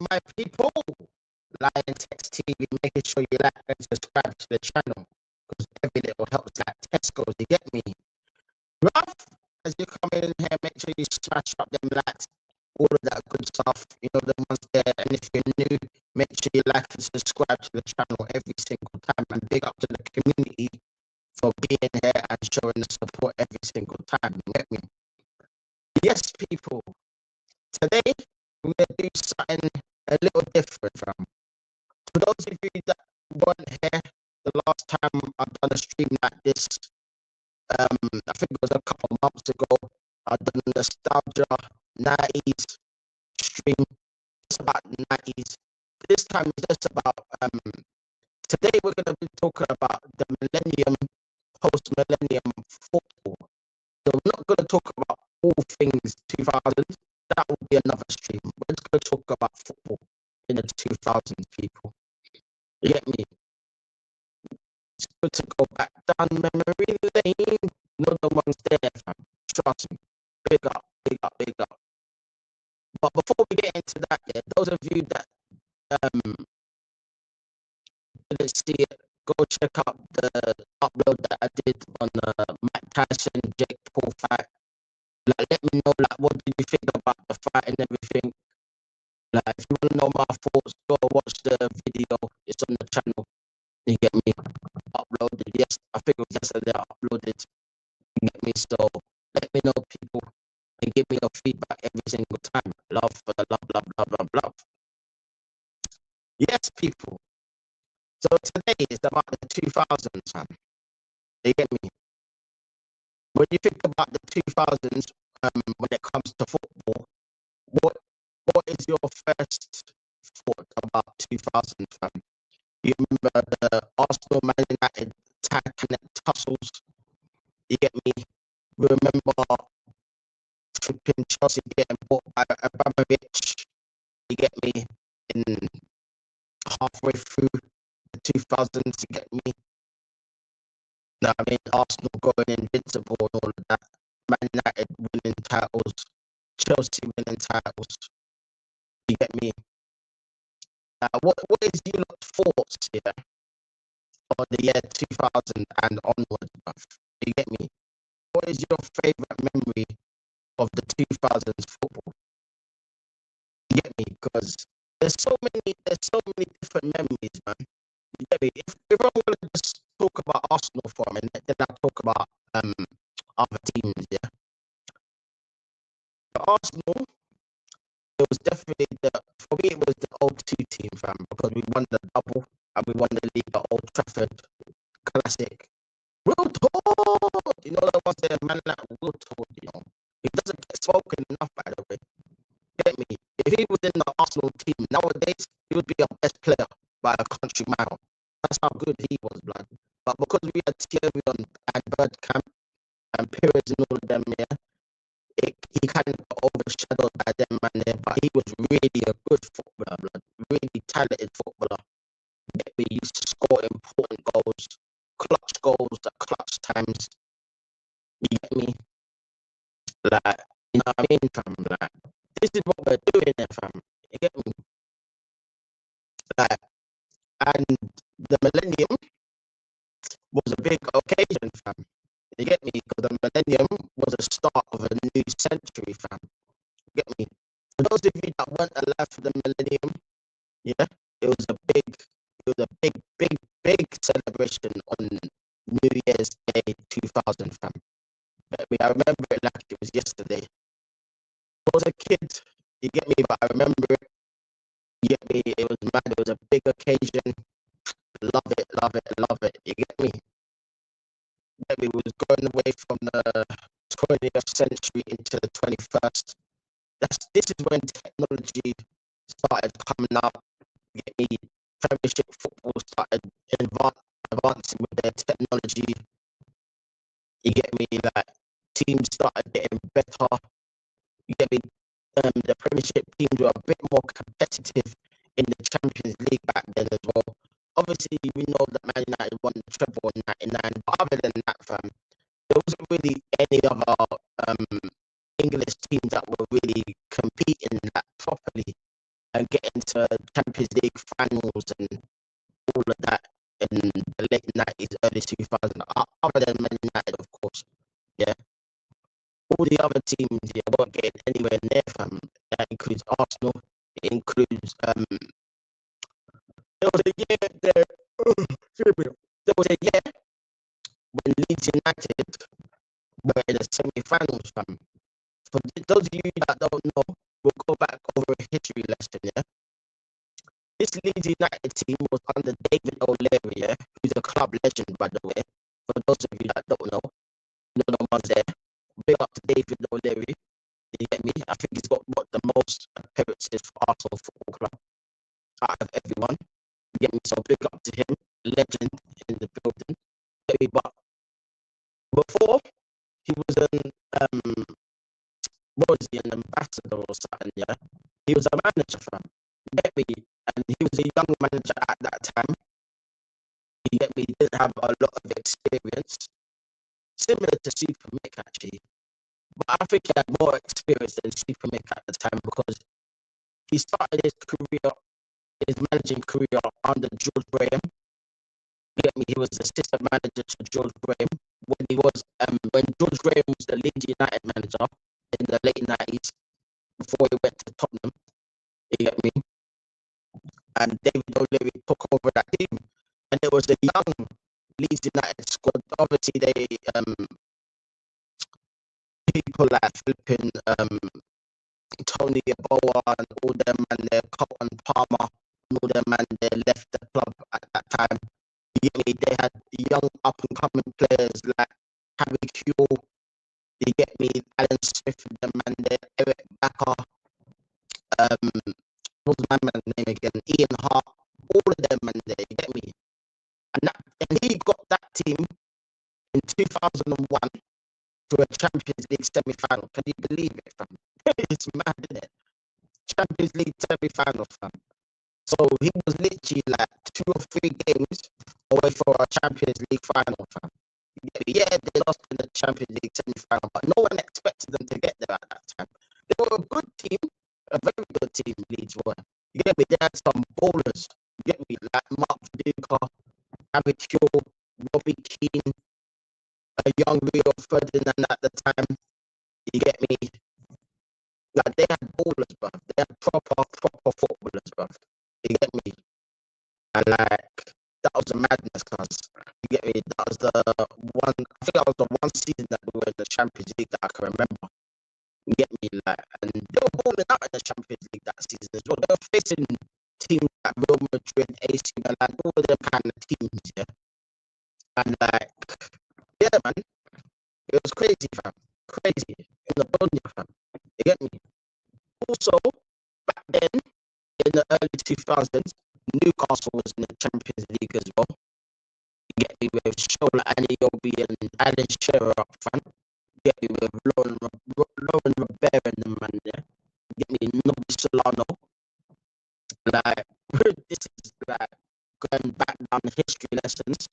my people, Liontekz TV, making sure you like and subscribe to the channel because every little helps like Tesco's, you get me? Rough, as you come in here, make sure you smash up them likes, all of that good stuff, you know, the ones there. And if you're new, make sure you like and subscribe to the channel every single time. And big up to the community for being here and showing the support every single time, you get me? Yes, people, today we're going to do something a little different from. For those of you that weren't here the last time I've done a stream like this, I think it was a couple of months ago, I've done a nostalgia 90s stream. It's about 90s. This time it's just about, today we're going to be talking about the millennium, post-millennium football. So we're not going to talk about all things 2000s. That will be another stream. We're just going to talk about football in the 2000s, people. You get me? It's good to go back down memory lane. No one's there, fam. Trust me. Big up, big up, big up. But before we get into that, yeah, those of you that didn't see it, go check out the upload that I did on Mike Tyson, Jake Paul fight. Like, let me know, like, what did you think about the fight and everything? Like, if you want to know my thoughts, go watch the video. It's on the channel. You get me? Uploaded. Yes, I think it was yesterday I uploaded. You get me? So let me know, people, and give me your feedback every single time. Love for the love, love, love, love, love. Yes, people. So today is about the 2000s, fam. You get me? When you think about the 2000s, when it comes to football, what is your first thought about 2000s, fam? You remember the Arsenal Man United tackling tussles? You get me? We remember flipping Chelsea getting bought by Abramovich. You get me? In halfway through the 2000s, you get me? Now, I mean, Arsenal going invincible and all of that. Man United winning titles, Chelsea winning titles. You get me? What is your thoughts here on the year 2000 and onwards, bruv? You get me? What is your favourite memory of the 2000s football? You get me? Because there's so many different memories, man. You get me? If I'm going to just talk about Arsenal for a minute, then I'll talk about other teams, yeah. For Arsenal, it was definitely for me, it was the 02 team, fam, because we won the double and we won the league at Old Trafford. Classic. Real talk! You know, that was a man like Real talk, you know. He doesn't get spoken enough, by the way. Get me? If he was in the Arsenal team nowadays, he would be our best player by a country mile. That's how good he was, blood. But because we had Thierry and Bergkamp and Pires and all of them, yeah, he kind of got overshadowed by them, man, there. But he was really a good footballer, blood. Really talented footballer. We used to score important goals at clutch times. You get me? Like, you know what I mean, fam? Like, this is what we're doing here, fam. You get me? Like, and the millennium was a big occasion, fam. You get me? Because the millennium was the start of a new century, fam. You get me? For those of you that weren't alive for the millennium, yeah, it was a big celebration on New Year's Day 2000, fam. I remember it like it was yesterday. I was a kid, you get me, but I remember it. You get me? It was mad. It was a big occasion. Love it, love it, love it. You get me? We was going away from the 20th century into the 21st. This is when technology started coming out. You get me? Premiership football started advancing with their technology. You get me? Like, teams started getting better. You get me? The Premiership teams were a bit more competitive in the Champions League back then as well. Obviously, we know that Man United won the treble in '99, but other than that, fam, there wasn't really any other English teams that were really competing that properly and getting to Champions League finals and all of that in the late 90s, early 2000s, other than Man United, of course. Yeah. All the other teams, yeah, weren't getting anywhere near from. That includes Arsenal. It includes there was a year there. There was a year when Leeds United were in the semi-finals. For those of you that don't know, we'll go back over a history lesson. Yeah, this Leeds United team was under David O'Leary, yeah, who's a club legend, by the way. For those of you that don't know, no one's there. Big up to David O'Leary. You get me? I think he's got the most appearances for Arsenal Football Club out of everyone. You get me? So big up to him, legend in the building. Get me? But before he was an ambassador or something, yeah. He was a manager, fam. You get me? And he was a young manager at that time. You get me? He didn't have a lot of experience. Similar to Super Mick, actually. But I think he had more experience than Super Mick at the time because he started his managing career under George Graham. You get me? He was assistant manager to George Graham when George Graham was the Leeds United manager in the late 90s before he went to Tottenham. You get me? And David O'Leary took over that team, and it was the young Leeds United squad. Obviously, they people like flipping Tony Yeboah and all them, and their Cotton Palmer and all them, and they left the club at that time. You get me? They had young up and coming players like Harry Kewell. You get me? Alan Smith and them, and Eric Backer. What's my man's name again? Ian Hart. All of them, and there. You get me? And he got that team in 2001 to a Champions League semi-final. Can you believe it, fam? It's mad, isn't it? Champions League semi-final, fam. So he was literally like 2 or 3 games away for a Champions League final, fam. Yeah, they lost in the Champions League semi-final, but no one expected them to get there at that time. They were a good team, a very good team, Leeds were. You get me? They had some bowlers. You get me? Like Mark Viduka, Harry Kewell, Robbie Keane, a young Rio Ferdinand at the time. You get me? Like they had ballers, bruv. They had proper footballers, bruv. You get me? And like that was a madness, cause you get me. That was the one. I think that was the one season that we were in the Champions League that I can remember. You get me? Like, and they were balling out in the Champions League that season as well. They were facing teams like Real Madrid, AC Milan, all of them kind of teams, yeah. And like, yeah, man, it was crazy, fam. Crazy in the building, fam. You get me? Also, back then in the early 2000s, Newcastle was in the Champions League as well. You get me? With Shola Aniobi and Alan Shearer up front. You get me? With Lauren Rivera and the man there. You get me? Nobby Solano. Like, this is like going back down the history lessons.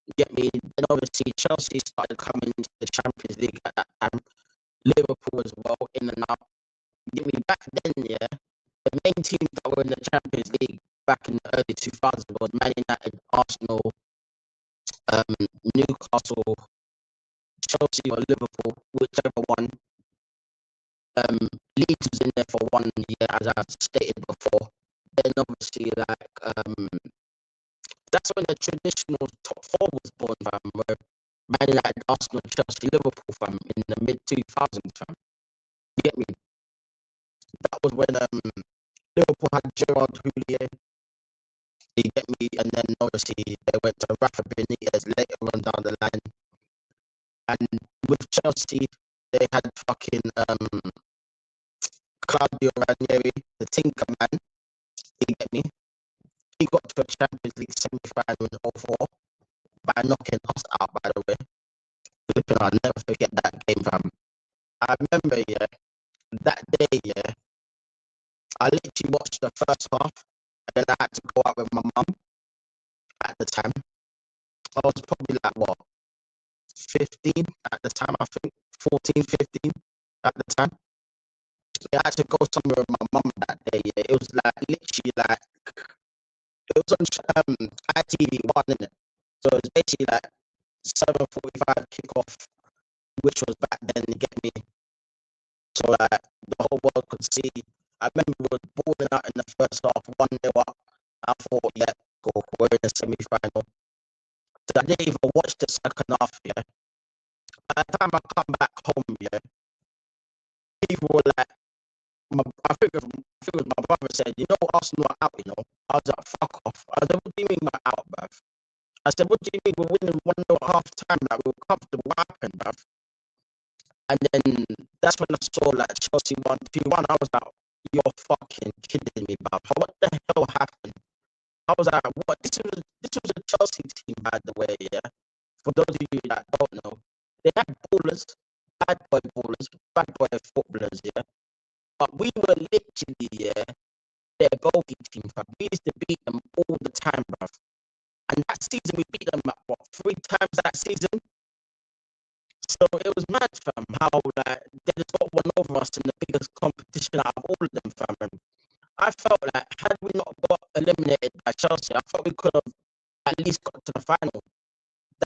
You get me? Then obviously Chelsea started coming into the Champions League at that time. Liverpool as well, in and out. You get me? Back then, yeah, the main teams that were in the Champions League back in the early 2000s was Man United, Arsenal, Newcastle, Chelsea or Liverpool, whichever one. Leeds was in there for 1 year, as I stated before. Then obviously, like, that's when the traditional top 4 was born, fam, where Man United, Arsenal, Chelsea, Liverpool, fam, in the mid-2000s, fam. You get me? That was when Liverpool had Gerard Houllier. You get me? And then obviously they went to Rafa Benitez later on down the line. And with Chelsea, they had fucking Claudio Ranieri, the Tinker Man. You get me? He got to a Champions League semi-final in 2004 by knocking us out, by the way. I'll never forget that game, fam. I remember, yeah, that day, yeah, I literally watched the first half, and then I had to go out with my mum at the time. I was probably like, what, 15 at the time, I think, 14, 15 at the time. I had to go somewhere with my mum that day. Yeah, it was like literally like it was on ITV1, innit? So it was basically like 7:45 kickoff, which was back then. You get me? So like the whole world could see. I remember we were balling out in the first half, 1-0 up. I thought, yeah, cool, we're in the semi-final. So I didn't even watch the second half. Yeah. By the time I come back home, yeah, people were like, I think it was my brother said, you know, Arsenal are out, you know. I was like, fuck off. I said, what do you mean we're out, bruv? I said, what do you mean we're winning 1-0 at half time? Like, we were comfortable. What happened, bruv? And then that's when I saw like Chelsea 1-2-1. I was like, you're fucking kidding me, bruv. What the hell happened? I was like, what? This was a Chelsea team, by the way, yeah. For those of you that don't know, they had ballers, bad boy ballers, bad boy footballers, yeah. But we were literally, yeah, their bogey team, fam. We used to beat them all the time, bruv. And that season, we beat them, what, 3 times that season? So it was mad, fam, how like, they just got one over us in the biggest competition out of all of them, fam. And I felt like, had we not got eliminated by Chelsea, I thought we could have at least got to the final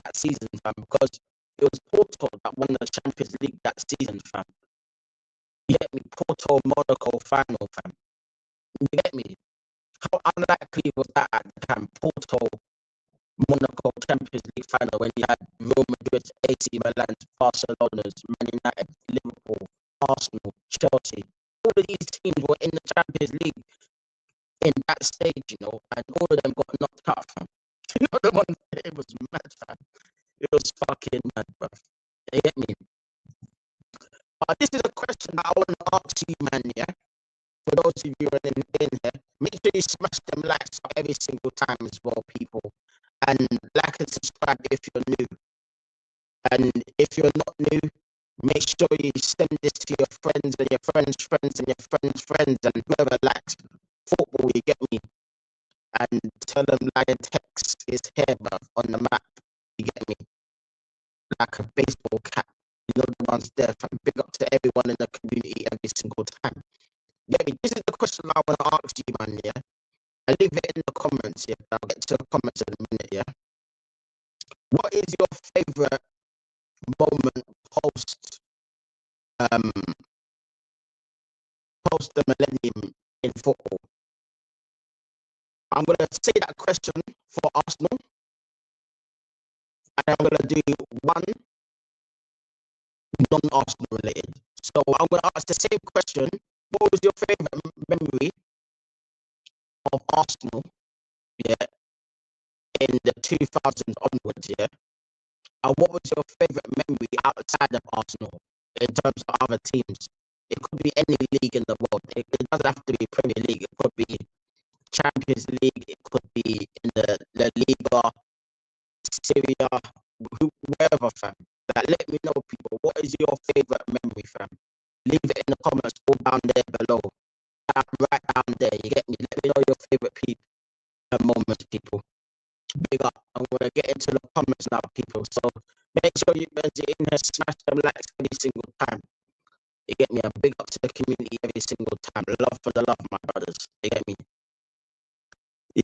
that season, fam, because it was Porto that won the Champions League that season, fam. You get me? Porto Monaco final, fam. You get me? How unlikely was that at the time? Porto Monaco Champions League final when you had Real Madrid, AC Milan, Barcelona's, Man United, Liverpool, Arsenal, Chelsea. All of these teams were in the Champions League in that stage, you know, and all of them got knocked out, fam. You know the one, it was mad, fam. It was fucking mad, bro. You get me? But this is a question that I want to ask you, man, yeah? For those of you in here, make sure you smash them likes every single time as well, people. And like and subscribe if you're new. And if you're not new, make sure you send this to your friends and your friends' friends and your friends' friends and whoever likes football, you get me? And tell them Liontekz is here, bruv, on the map. You get me? Like a baseball cap. You know the ones there, fam. Big up to everyone in the community every single time. Get me? This is the question I want to ask you, man, yeah? I leave it in the comments, yeah? I'll get to the comments in a minute, yeah? What is your favourite moment post the millennium in football? I'm going to say that question for Arsenal, and I'm going to do one non-Arsenal related. So I'm going to ask the same question. What was your favourite memory of Arsenal, yeah, in the 2000s onwards, yeah? And what was your favourite memory outside of Arsenal in terms of other teams? It could be any league in the world. It doesn't have to be Premier League. It could be Champions League. It could be in the Liga, Syria, wherever, fam. Like, let me know, people. What is your favourite memory, fam? Leave it in the comments all down there below. Right down there. You get me? Let me know your favourite people and moments, people. Big up. I'm going to get into the comments now, people. So make sure you guys are in here, smash them likes every single time. You get me? A big up to the community every single time. Love for the love, my brothers. You get me?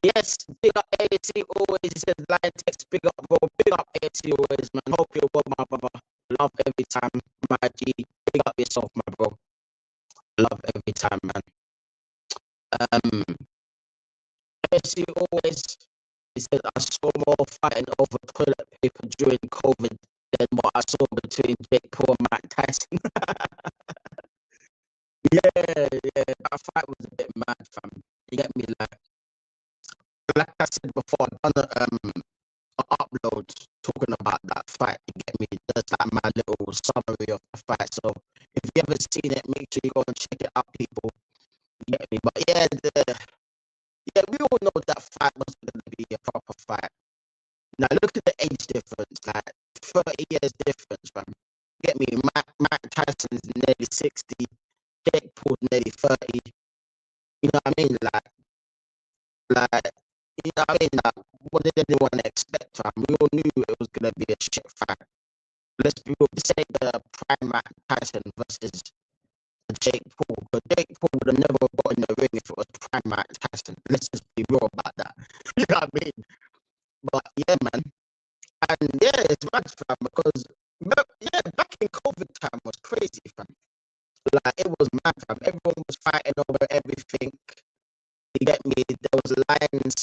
Yes, big up AT always. He says Liontekz, big up, bro. Big up AT always, man. Hope you're well, my brother. Love every time, my G. Big up yourself, my bro. Love every time, man. AT always. He said, I saw more fighting over toilet paper during COVID than what I saw between Jake Paul and Mike Tyson. Yeah, that fight was a bit mad, fam. You get me? Like I said before, I've done an upload talking about that fight. You get me? That's like my little summary of the fight. So if you haven't seen it, make sure you go and check it out, people. You get me? But yeah, we all know that fight was going to be a proper fight. Now look at the age difference, like 30 years difference, fam. Get me? Mike Tyson's nearly 60, Jake Paul's nearly 30. You know what I mean? Like, you know what I mean? Like, what did anyone expect, fam? We all knew it was gonna be a shit fight. Let's say the prime Mike Tyson versus the Jake Paul, but Jake Paul would have never got in the ring if it was prime Mike Tyson. Let's just be real about that. You know what I mean? But yeah, man. And yeah, it's mad, fam, because yeah, back in COVID time was crazy, fam. Like it was mad, fam. Everyone was fighting over everything. You get me? There was lines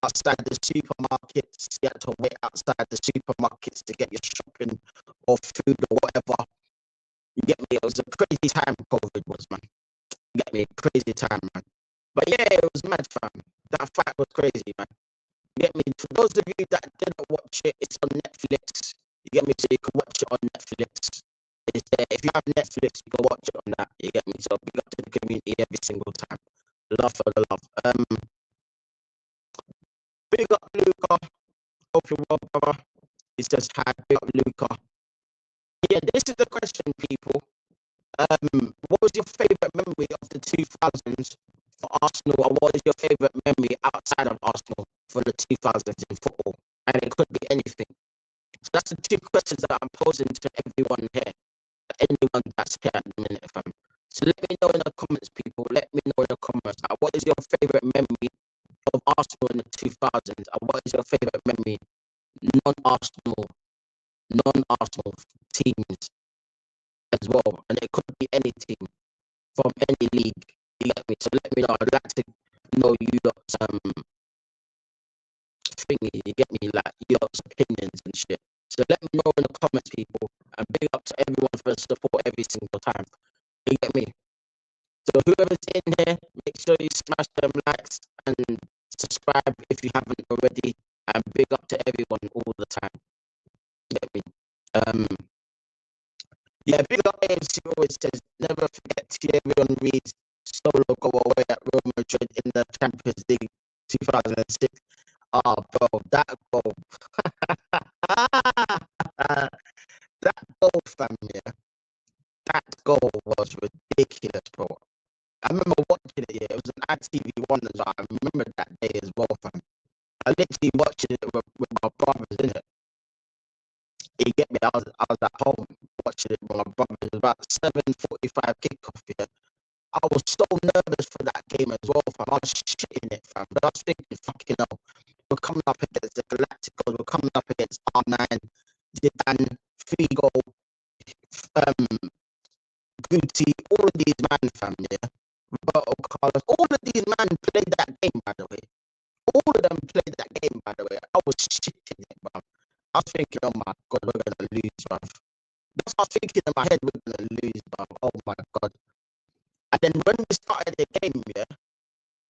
outside the supermarkets. You had to wait outside the supermarkets to get your shopping or food or whatever. You get me? It was a crazy time COVID was, man. You get me? Crazy time, man. But yeah, it was mad, fam. That fight was crazy, man. You get me? For those of you that didn't watch it, it's on Netflix. You get me? So you can watch it on Netflix. It's there. If you have Netflix, you can watch it on that. You get me? So big up to the community every single time. Love for the love. Big up Luca. Hope you're well, brother. He says hi. Big up Luca. Yeah, this is the question, people. What was your favourite memory of the 2000s for Arsenal, and what is your favourite memory outside of Arsenal for the 2000s in football? And it could be anything. So that's the two questions that I'm posing to everyone here, anyone that's here at the minute, fam. So let me know in the comments, people. Let me know in the comments. What is your favourite memory of Arsenal in the 2000s? And what is your favourite memory non-Arsenal teams as well? And it could be any team from any league. You get me? So let me know. I'd like to know you lot's thingy. You get me? Like your lot's opinions and shit. So let me know in the comments, people. And big up to everyone for the support every single time. You get me? So whoever's in here, make sure you smash them likes and subscribe if you haven't already. And big up to everyone all the time. You get me? Yeah, big up AMC always says, never forget Thierry Henry's solo goal away at Real Madrid in the Champions League 2006. Oh, bro, that goal. That goal, fam, yeah. That goal was ridiculous, bro. I remember watching it, yeah. It was an ITV1 as well. I remember that day as well, fam. I literally watched it with my brothers, innit? You get me? I was at home watching it with my brothers. It was about 7:45 kickoff, yeah. I was so nervous for that game as well, fam. I was shitting it, fam. But I was thinking, fucking hell, we're coming up against the Galacticos, we're coming up against R9, Zidane, Figo, Guti, all of these man, fam, yeah. Roberto Carlos, all of these men played that game, by the way. All of them played that game, by the way. I was shitting it, bruv. I was thinking, oh my God, we're going to lose, bruv. That's what I was thinking in my head, we're going to lose, bruv. Oh my God. And then when we started the game, yeah,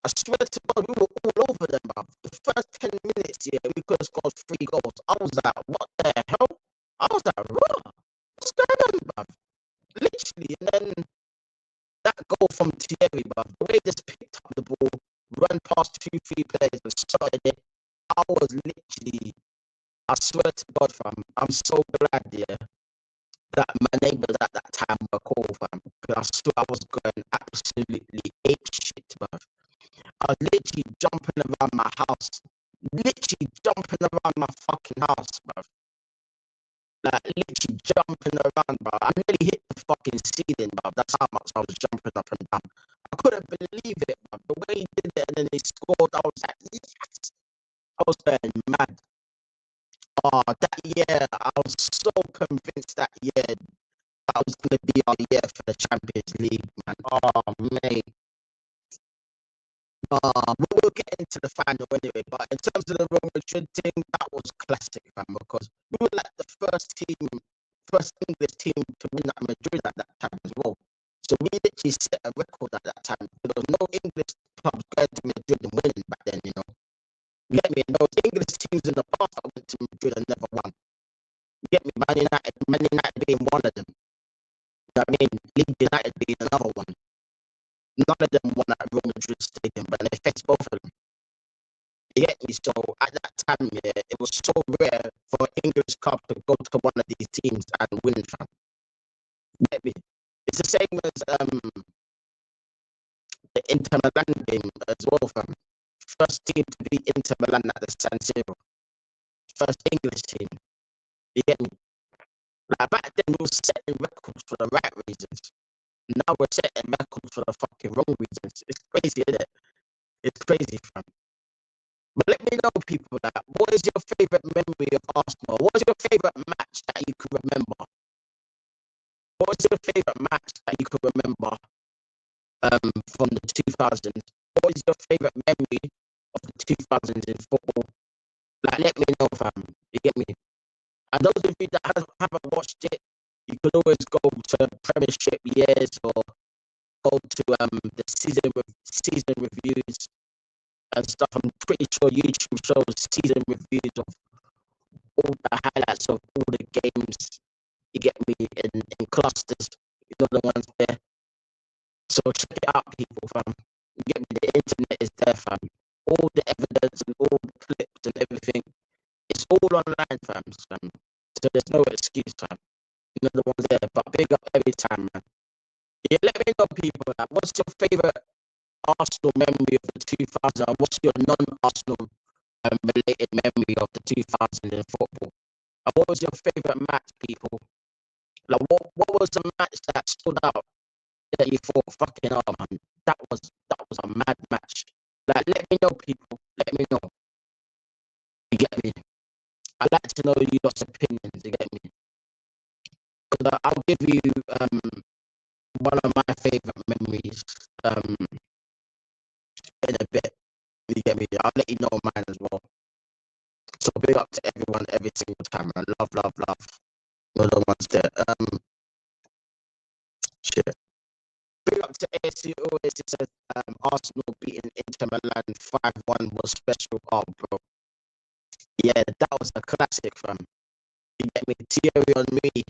I swear to God, we were all over them, bruv. The first 10 minutes, yeah, we could have scored 3 goals. I was like, what the hell? I was like, raw. What's going on, bruv? Literally, and then that goal from Thierry, bruv, the way this picked up the ball, run past 2-3 players and started it, I was literally, I swear to God, fam, I'm so glad, yeah, that my neighbours at that time were cool, fam, because I swear I was going absolutely ape shit, bruv. I was literally jumping around my house, literally jumping around my fucking house, bruv. Like, literally jumping around, bro. I nearly hit the fucking ceiling, bro. That's how much I was jumping up and down. I couldn't believe it, bro. The way he did it and then he scored, I was like, yes. I was going mad. Oh, that year, I was so convinced that year that was going to be our year for the Champions League, man. Oh, mate. We'll get into the final anyway, but in terms of the Real Madrid thing, that was classic, man, because we were like the first English team to win at Madrid at that time as well. So we literally set a record at that time. There was no English clubs going to Madrid and winning back then, you know. You get me? And there was English teams in the past that went to Madrid and never won. You get me? Man United being one of them. You know what I mean? Leeds United being another one. None of them won at Real Madrid Stadium, but they faced both of them. You get me? So at that time, yeah, it was so rare for an English club to go to one of these teams and win from. You get me? It's the same as the Inter Milan game as well, fam. First team to beat Inter Milan at the San Siro. First English team. You get me? Like back then, we were setting records for the right reasons. Now we're setting records for the fucking wrong reasons. It's crazy, isn't it? It's crazy, fam. But let me know, people, that what is your favourite memory of Arsenal? What is your favourite match that you could remember? What was your favourite match that you could remember from the 2000s? What is your favourite memory of the 2000s in football? Like, let me know, fam. You get me? And those of you that haven't watched it, you can always go to Premiership years or go to the season reviews and stuff. I'm pretty sure YouTube shows season reviews of all the highlights of all the games. You get me, in clusters. You know the ones there. So check it out, people, fam. You get me? The internet is there, fam. All the evidence and all the clips and everything. It's all online, fam. So there's no excuse, fam. You know the ones there, but big up every time, man. Yeah, let me know, people, that what's your favourite Arsenal memory of the 2000s? And what's your non-Arsenal related memory of the 2000s in football? And what was your favourite match, people? Like, what was the match that stood out that you thought, fucking hell, man, that was a mad match? Like, let me know, people. Let me know. You get me? I'd like to know your opinions. You get me? Because I'll give you one of my favourite memories in a bit. You get me? I'll let you know mine as well. So big up to everyone every single time, man. Love, love, love. You're the ones there. Shit. Big up to AC always. It says Arsenal beating Inter Milan 5-1 was special. Oh, bro. Yeah, that was a classic, fam. You get me? Thierry Henry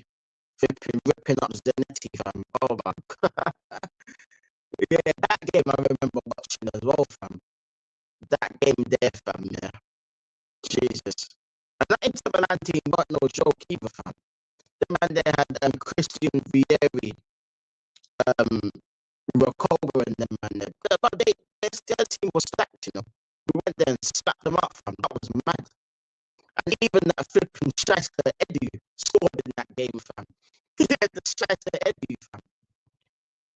ripping up Zanetti, fam. Oh my god. Yeah, that game I remember watching as well, fam. That game there, fam. Yeah. Jesus. And that Inter Milan team got no joke either, fam. The man there had Christian Vieri, Rokoga and them, man there. But their team was stacked, you know. We went there and slapped them up, fam. That was mad. And even that flipping Shyster Eddie scored in that game, fam. Yeah, the Shyster Eddie, fam,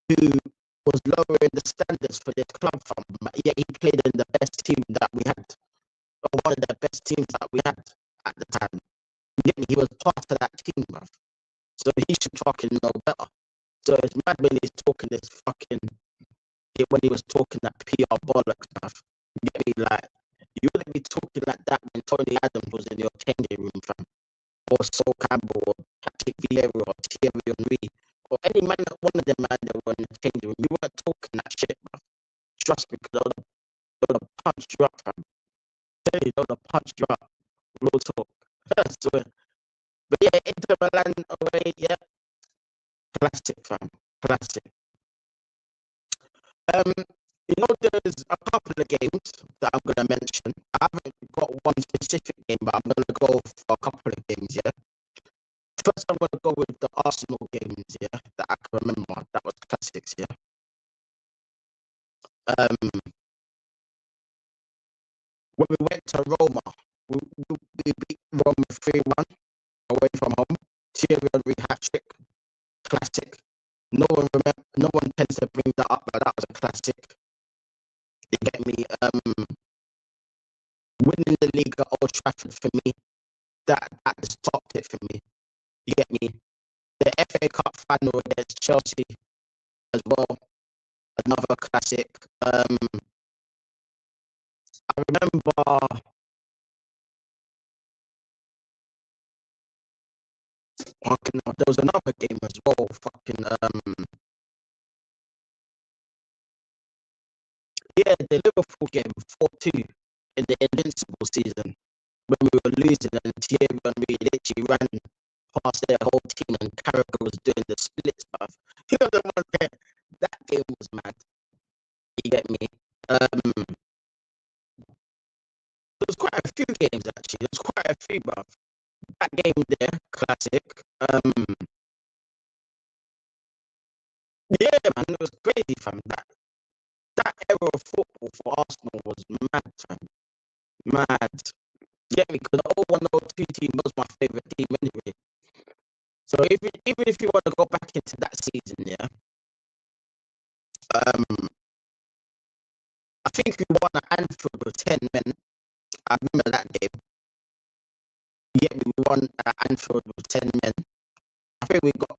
who was lowering the standards for this club, fam. Yeah, he played in the best team that we had, or one of the best teams that we had at the time. He was part of that team, bruv. So he should fucking know better. So it's mad when he's talking this fucking, when he was talking that PR bollocks stuff. You get me? Like, you wouldn't be talking like that when Tony Adams was in your changing room, fam. Or Sol Campbell, or Patrick Vieira, or Thierry Henry, or any man, one of them man that were in the changing room. You weren't talking that shit, bruv. Trust me, because they would have punched you up, fam. Tell you, they would have punched you up. Real talk. So, but yeah, Inter Milan away, yeah. Classic, fam. Classic. You know, there's a couple of games that I'm going to mention. I haven't got one specific game, but I'm going to go for a couple of games, yeah. First, I'm going to go with the Arsenal games, yeah, that I can remember. That was classics, yeah. When we went to Roma, we beat Roma 3-1 away from home. Thierry Henry hat-trick. Classic. No one tends to bring that up, but that was a classic. You get me? Winning the league at Old Trafford for me, that just topped it for me. You get me? The FA Cup final against Chelsea as well, another classic. I remember there was another game as well. Yeah, the Liverpool game 4-2 in the Invincible season when we were losing and Thierry Henry literally ran past their whole team and Carragher was doing the split stuff. You know the one there. That game was mad. You get me? There was quite a few games actually. There was quite a few, bruv. That game there, classic. Yeah, man, it was crazy, fam. That era of football for Arsenal was mad, fam. Mad. Yeah, because the 01-02 team was my favourite team anyway. So even if you want to go back into that season, yeah, I think we won at Anfield with 10 men. I remember that game. Yeah, we won at Anfield with 10 men. I think we got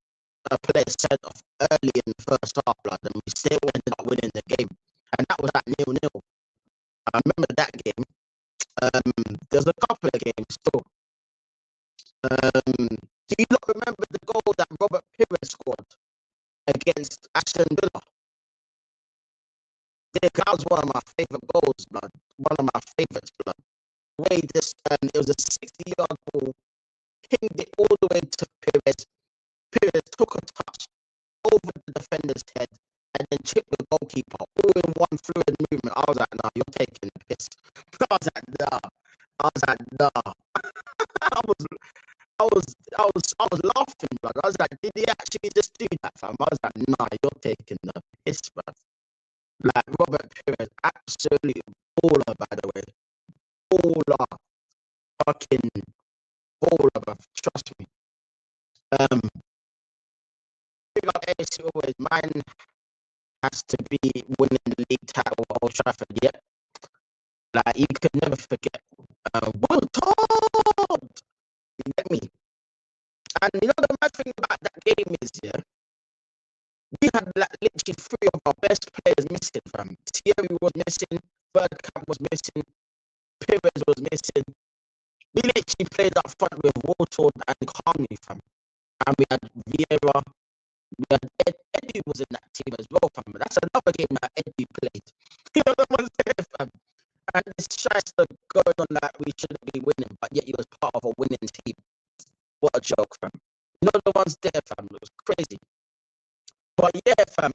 a player sent off early in the first half, blood, and we still ended up winning the game. And that was at 0-0. I remember that game. There's a couple of games still. Do you not remember the goal that Robert Pires scored against Aston Villa? Yeah, that was one of my favourite goals, blood. One of my favourites, blood. Way this, it was a 60-yard ball, pinged it all the way to Pires. Pires took a touch over the defender's head and then chipped the goalkeeper all in one fluid movement. I was like, nah, you're taking the piss. I was like, nah. I was laughing, bro. I was like, did he actually just do that, fam? I was like, nah, you're taking the piss, bro. Like, Robert Pires, absolute baller, by the way. Baller. Fucking baller, bro. Trust me. Big up AFC always. Mine has to be winning the league title at Old Trafford, yeah. Like, you can never forget. Well told! You get me? And you know the mad thing about that game is, yeah, we had like literally 3 of our best players missing, fam. Thierry was missing, Bergkamp was missing, Pires was missing. We literally played up front with Wartord and Carney, fam. And we had Vieira, we had Eddie was in that team as well, fam. But that's another game that Eddie played. You know the ones there, fam. And this shyster going on like we shouldn't be winning, but yet he was part of a winning team. What a joke, fam. You know the ones there, fam. It was crazy. But yeah, fam.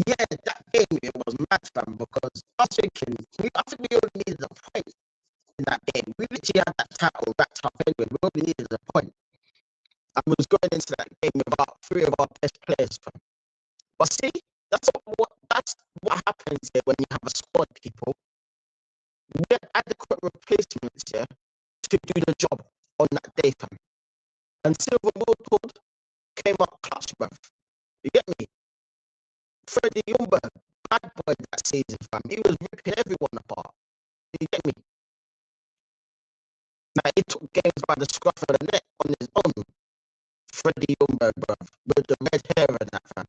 Yeah, that game it was mad, fam. Because I was thinking, I think we only needed a point in that game. We literally had that title wrapped up anyway. We only needed a point. I was going into that game with about 3 of our best players, fam. But see, that's what happens here when you have a squad, people. We had adequate replacements here to do the job on that day, fam. And Silver Woodward came up clutch, bruv. You get me? Freddie Ljungberg, bad boy that season, fam. He was ripping everyone apart. You get me? Now, he took games by the scruff of the neck on his own. Freddie Ljungberg, bruv, with the red hair and that, fam.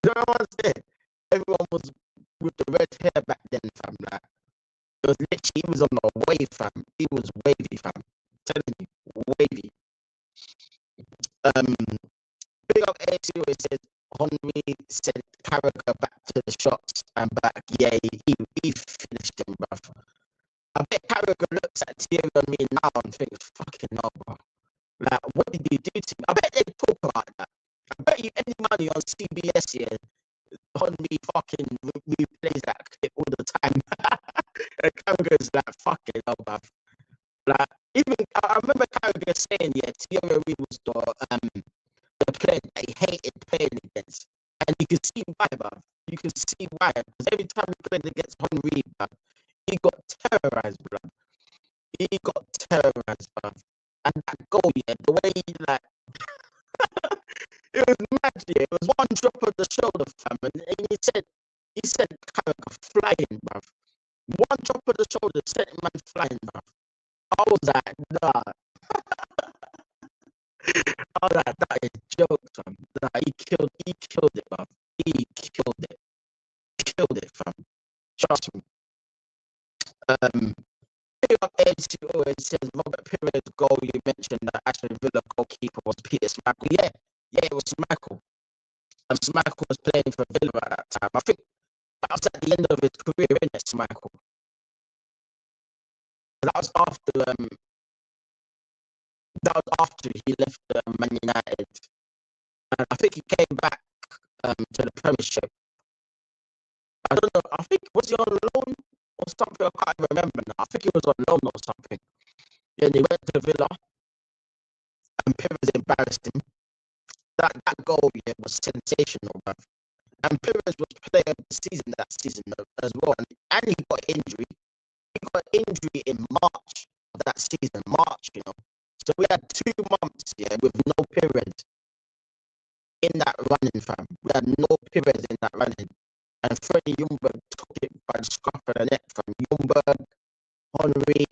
You know what I'm saying? Everyone was with the red hair back then, fam. Like, it was literally, he was on a wave, fam. He was wavy, fam. I'm telling you, wavy. Big up AFC always says Henry sent Carragher back to the shots and back. Yeah, he finished him, bruv. I bet Carragher looks at Thierry on me now and thinks, fucking hell, bro. Like, what did you do to me? I bet they talk about that. I bet you any money on CBS here, Henry fucking replays that clip all the time. And Carragher's like, fucking hell, bruv. Like, even, I remember Carragher saying, yeah, Thierry was the player that he hated playing against. And you can see why, bruv. You can see why. Because every time he played against Henry, bruv, he got terrorized, bruv. He got terrorized, bruv. And that goal, yeah, the way he, like, it was mad, yeah. It was one drop of the shoulder, fam. And he said Carragher flying, bruv. One drop of the shoulder sent him man flying, bruv. I was like, nah. I was like, that is jokes, fam. Nah, he killed it, bruv. He killed it. Killed it, fam. Trust me. AFC always says Robert Pires' goal. You mentioned that Aston Villa goalkeeper was Peter Schmeichel. Yeah, it was Schmeichel. And Schmeichel was playing for Villa at that time. I think that was at the end of his career, isn't it, Schmeichel? That was after he left Man United. And I think he came back to the Premiership. I don't know. I think, was he on loan or something? I can't even remember now. I think he was on loan or something. Then he went to Villa and Pires embarrassed him. That goal, yeah, was sensational, bruv. And Pires was player of the season that season as well. And he got injury. He got injury in March of that season. March, you know. So we had 2 months, yeah, with no Pires. in that running, fam. We had no pivot in that running. And Freddie Ljungberg took it by the scruff of the neck, fam. Ljungberg, Henry,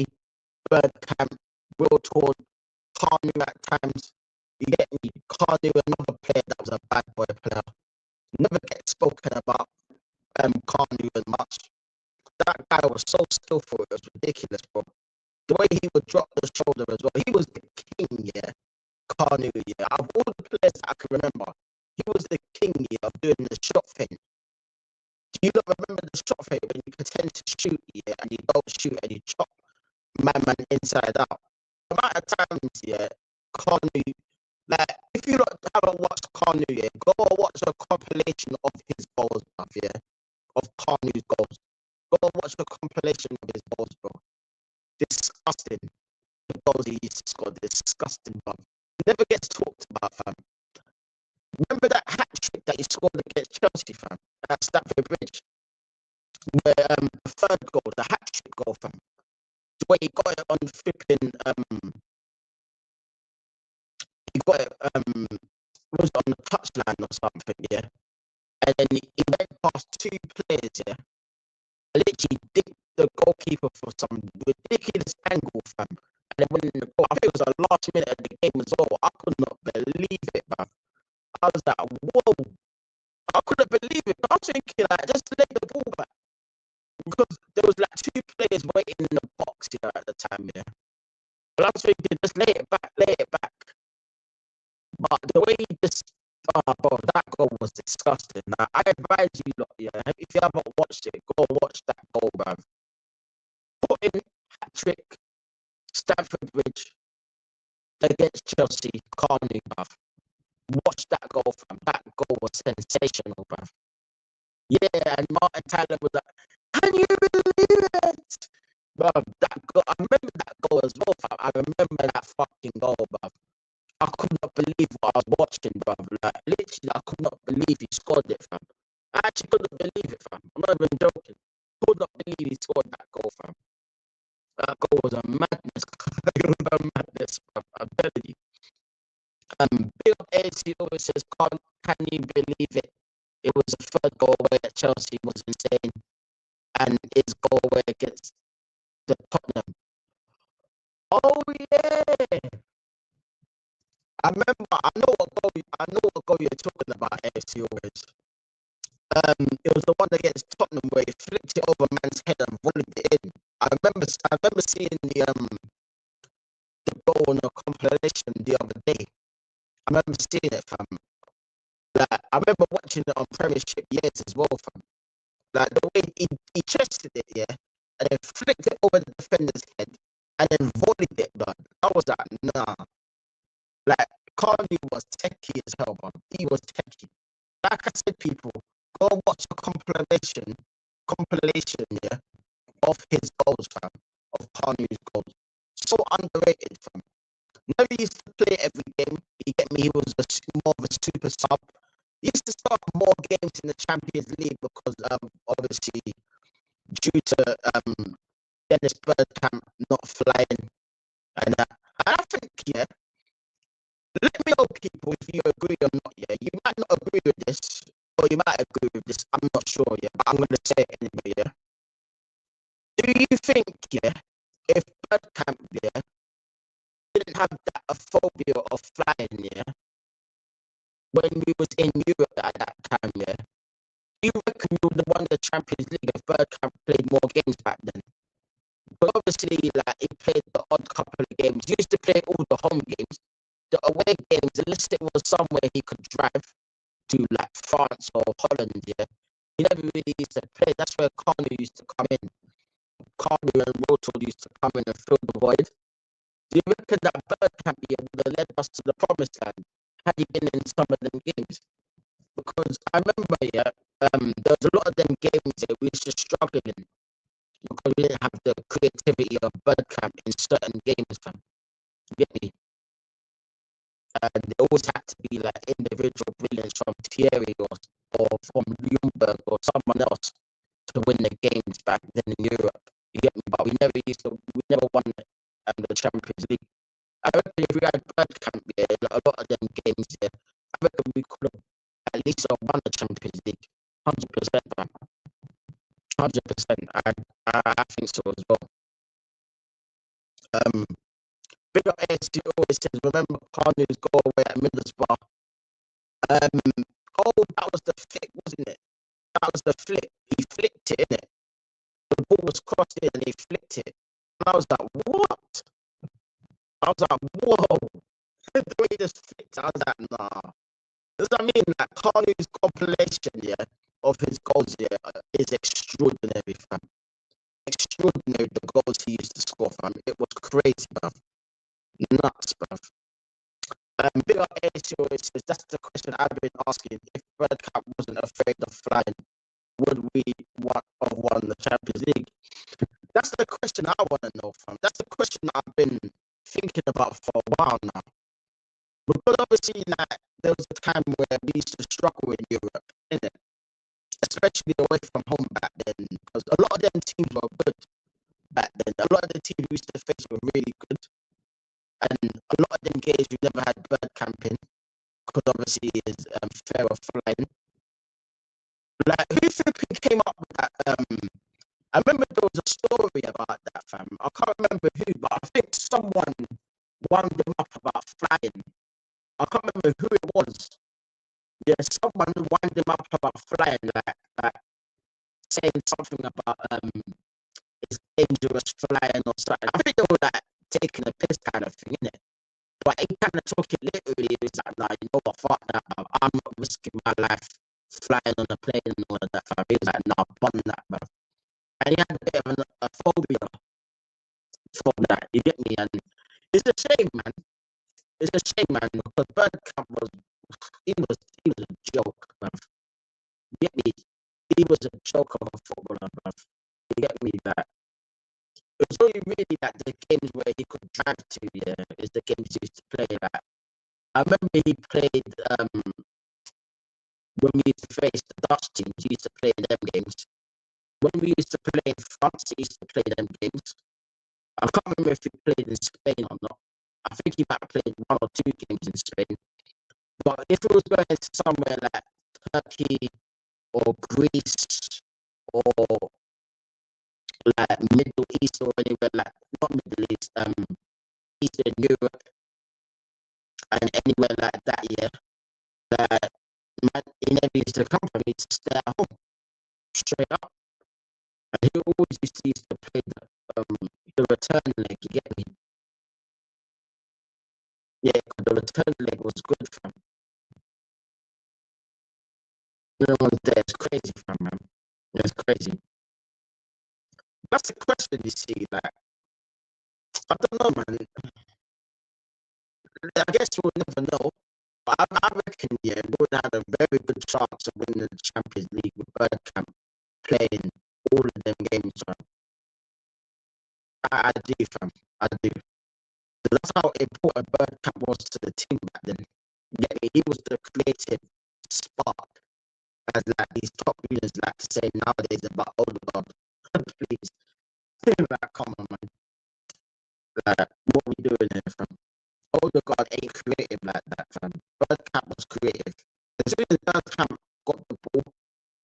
Bergkamp, Wiltord, Carney at times. You get me? Carney, another player that was a bad boy player. Never get spoken about Carney as much. That guy was so skillful, it was ridiculous, bro. The way he would drop the shoulder as well. He was the king, yeah. Carney, yeah. Of all the players that I can remember, he was the king, yeah, of doing the shot thing. Do you not remember the shot thing when you pretend to shoot, yeah, and you don't shoot and you chop man inside out? The amount of times, yeah, Carney, like, if you haven't watched Carney, yeah, go and watch a compilation of his goals, bruv, yeah, of Carney's goals. Go and watch a compilation of his goals, bro. Disgusting. The goals he used to score, disgusting, bruv. Never gets talked about, fam. Remember that hat trick that he scored against Chelsea, fam, at Stamford Bridge, where the third goal, the hat trick goal, fam, the way he got it on flipping, he got it, was on the touchline or something, yeah, and then he went past two players, yeah, literally dipped the goalkeeper for some ridiculous angle, fam, and then winning the goal. I think it was the last minute of the game as well. I could not believe it, man. I was like, whoa. I couldn't believe it. I was thinking, like, just lay the ball back. Because there was like two players waiting in the box, you know, at the time, yeah. But I was thinking, just lay it back, lay it back. But the way he just, bro, that goal was disgusting. Now, I advise you, lot, yeah, if you haven't watched it, go watch that goal, bruv. Put in hat trick, Stamford Bridge against Chelsea, Carney, bruv. Watch that goal, fam. That goal was sensational, bruv. Yeah, and Martin Tyler was like, can you believe it? Bruv, that goal, I remember that goal as well, fam. I remember that fucking goal, bruv. I could not believe what I was watching, bruv. Like, literally, I could not believe he scored it, fam. I actually couldn't believe it, fam. I'm not even joking. Could not believe he scored that goal, fam. That goal was a madness. It was a madness, bruv. I'm telling you. Big up AC always says, can you believe it? It was the third goal away at Chelsea was insane. And his goal away against the Tottenham. Oh yeah. I remember, I know what goal you're talking about, AC always. It was the one against Tottenham where he flicked it over man's head and volleyed it in. I remember seeing the goal on a compilation the other day. I remember seeing it, fam. Like, I remember watching it on Premiership years as well, fam. Like, the way he chested it, yeah, and then flicked it over the defender's head, and then volleyed it, blood. I was like, nah. Like, Carney was techie as hell, man. He was techie. Like I said, people, go watch a compilation, yeah, of his goals, fam. Of Carney's goals. So underrated, fam. Never used to play every game. You get me? He was more of a super sub. He used to start more games in the Champions League because, obviously, due to Dennis Bergkamp not flying and that. And I think, yeah, let me know, people, if you agree or not. Yeah, you might not agree with this, or you might agree with this. I'm not sure, yeah, but I'm gonna say it anyway. Yeah. Do you think, yeah, if Bergkamp, yeah, didn't have that phobia of flying, yeah, when we was in Europe at that time, yeah, do you reckon we would have won the Champions League if Bergkamp played more games back then? But obviously, like, he played the odd couple of games. He used to play all the home games. The away games, unless it was somewhere he could drive to, like France or Holland, yeah, he never really used to play. That's where Carney used to come in. Carney and Wiltord used to come in and fill the void. Do you reckon that Bergkamp would have led us to the promised land had he been in some of them games? Because I remember, yeah, there was a lot of them games that we used to struggle in because we didn't have the creativity of Bergkamp in certain games, fam. You get me? And they always had to be like individual brilliance from Thierry or from Ljungberg or someone else to win the games back then in Europe. You get me? But we never won the Champions League. I reckon if we had Bergkamp, yeah, a lot of them games, yeah, I reckon we could have least won the Champions League. 100%, man. 100%. I think so as well. Big up ASG always says, remember Carney's goal away at Middlesbrough. That was the flick, wasn't it? That was the flick. He flicked it, innit? The ball was crossed in and he flicked it. And I was like, what? I was like, whoa. The way he just flicked, I was like, nah. Does that mean that Carney's compilation, yeah, of his goals, yeah, is extraordinary, fam? Extraordinary, the goals he used to score, fam. It was crazy, bruv. Nuts, bruv. Big up ASO, it says, that's the question I've been asking. If Bergkamp wasn't afraid of flying, would we have won the Champions League? That's the question I want to know, fam. That's the question I've been thinking about for a while now. Because obviously, like, there was a time where we used to struggle in Europe, innit? Especially away from home back then. Because a lot of them teams were good back then. A lot of the teams we used to face were really good. And a lot of them games we never had Bergkamp in. Because obviously it's fair of flying. Like, who flipping came up with that? I remember there was a story about that, fam. I can't remember who, but I think someone wound them up about flying. I can't remember who it was. Yeah, someone wound them up about flying, like saying something about it's dangerous flying or something. I think they were like taking a piss kind of thing, innit? But he kind of took it literally. He was like, nah, you know what, fuck that, bro. I'm not risking my life flying on a plane and all of that, fam. He was like, nah, bun that, bro. And he had a bit of a phobia for that, you get me? And it's a shame, man. It's a shame, man, because Bergkamp was a joke, man. You get me? He was a joke of a footballer, man. You get me? That it was only really that the games where he could drive to, yeah, is the games he used to play. Like, I remember he played when we used to face the Dutch teams. He used to play in them games. When we used to play in France, he used to play them games. I can't remember if he played in Spain or not. I think he might have played 1 or 2 games in Spain. But if it was going to somewhere like Turkey or Greece or like Middle East or anywhere like, not Middle East, Eastern Europe and anywhere like that, yeah, that man, he never used to come for me to stay at home, straight up. And he always used to play the return leg, you get me? Yeah, the return leg was good for him. No one's there. It's crazy, fam, man. It's crazy. That's the question, you see. Like, I don't know, man. I guess we'll never know. But I reckon, yeah, we would have a very good chance of winning the Champions League with Bergkamp playing all of them games, fam. I do, fam. I do. That's how important Bergkamp was to the team back then. Yeah, he was the creative spark, as like these top leaders like to say nowadays about Odegaard. Please, like, come on, man. Like, what we doing here, fam? Odegaard ain't creative like that, fam. Bergkamp was creative. As soon as Bergkamp got the ball,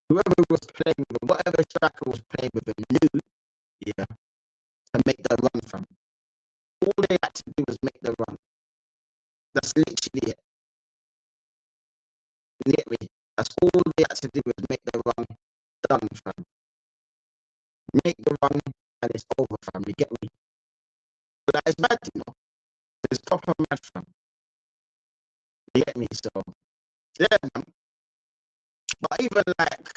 whoever was playing with him, whatever striker was playing with him, knew, yeah, to make the run, fam. All they had to do was make the run. That's literally it. You get me? That's all they had to do was make the run. Done, fam. Make the run and it's over, fam. You get me? But that is mad, you know. It's proper mad, fam. You get me? So, yeah, man. But even like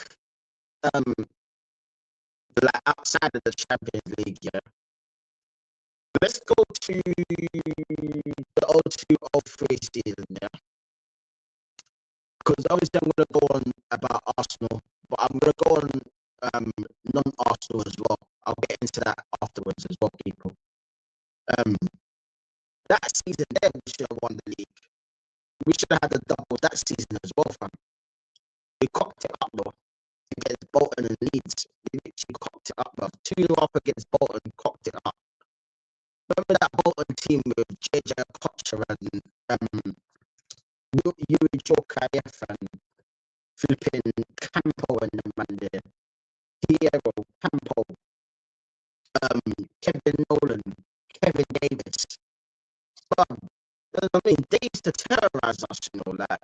outside of the Champions League, yeah. Let's go to the 02-03 season, yeah. Because obviously I'm gonna go on about Arsenal, but I'm gonna go on non-Arsenal as well. I'll get into that afterwards as well, people. That season there we should have won the league. We should have had a double that season as well, fam. We cocked it up, bro, against Bolton and Leeds. We literally cocked it up, bro. 2-0 up against Bolton, cocked it up. Remember that Bolton team with JJ Kocher and Yuri Jokayev and flipping Campo and the man there, Piero, Campo, Kevin Nolan, Kevin Davis. But I mean, they used to terrorize us, you know, like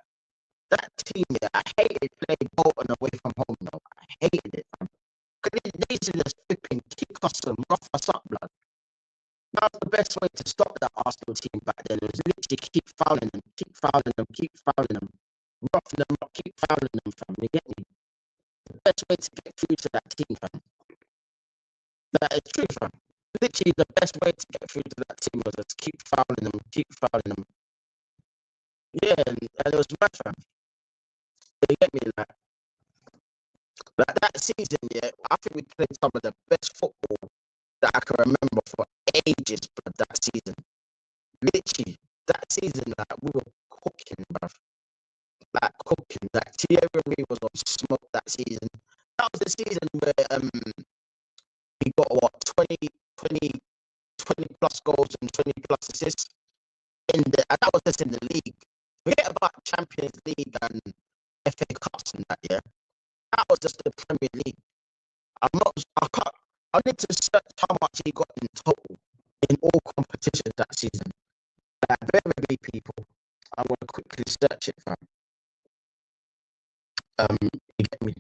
that team. Yeah, I hated playing Bolton away from home. You know, I hated it. Because they used to just flipping kick us and rough us up, blood. That was the best way to stop that Arsenal team back then. It was literally keep fouling them, keep fouling them, keep fouling them, roughing them up, keep fouling them, fam. You get me? The best way to get through to that team, fam. That is true, fam. Literally, the best way to get through to that team was just keep fouling them, keep fouling them. Yeah, and it was mad, fam. You get me? Like that season, yeah, I think we played some of the best football that I can remember for ages, but that season. Literally, that season, like, we were cooking, bruv. Like, cooking. Like, Thierry Henry was on smoke that season. That was the season where we got, what, 20 plus goals and 20 plus assists. And that was just in the league. Forget about Champions League and FA Cups and that, yeah. That was just the Premier League. I need to search how much he got in total in all competitions that season. Like, very people. I want to quickly search it, fam. You get me?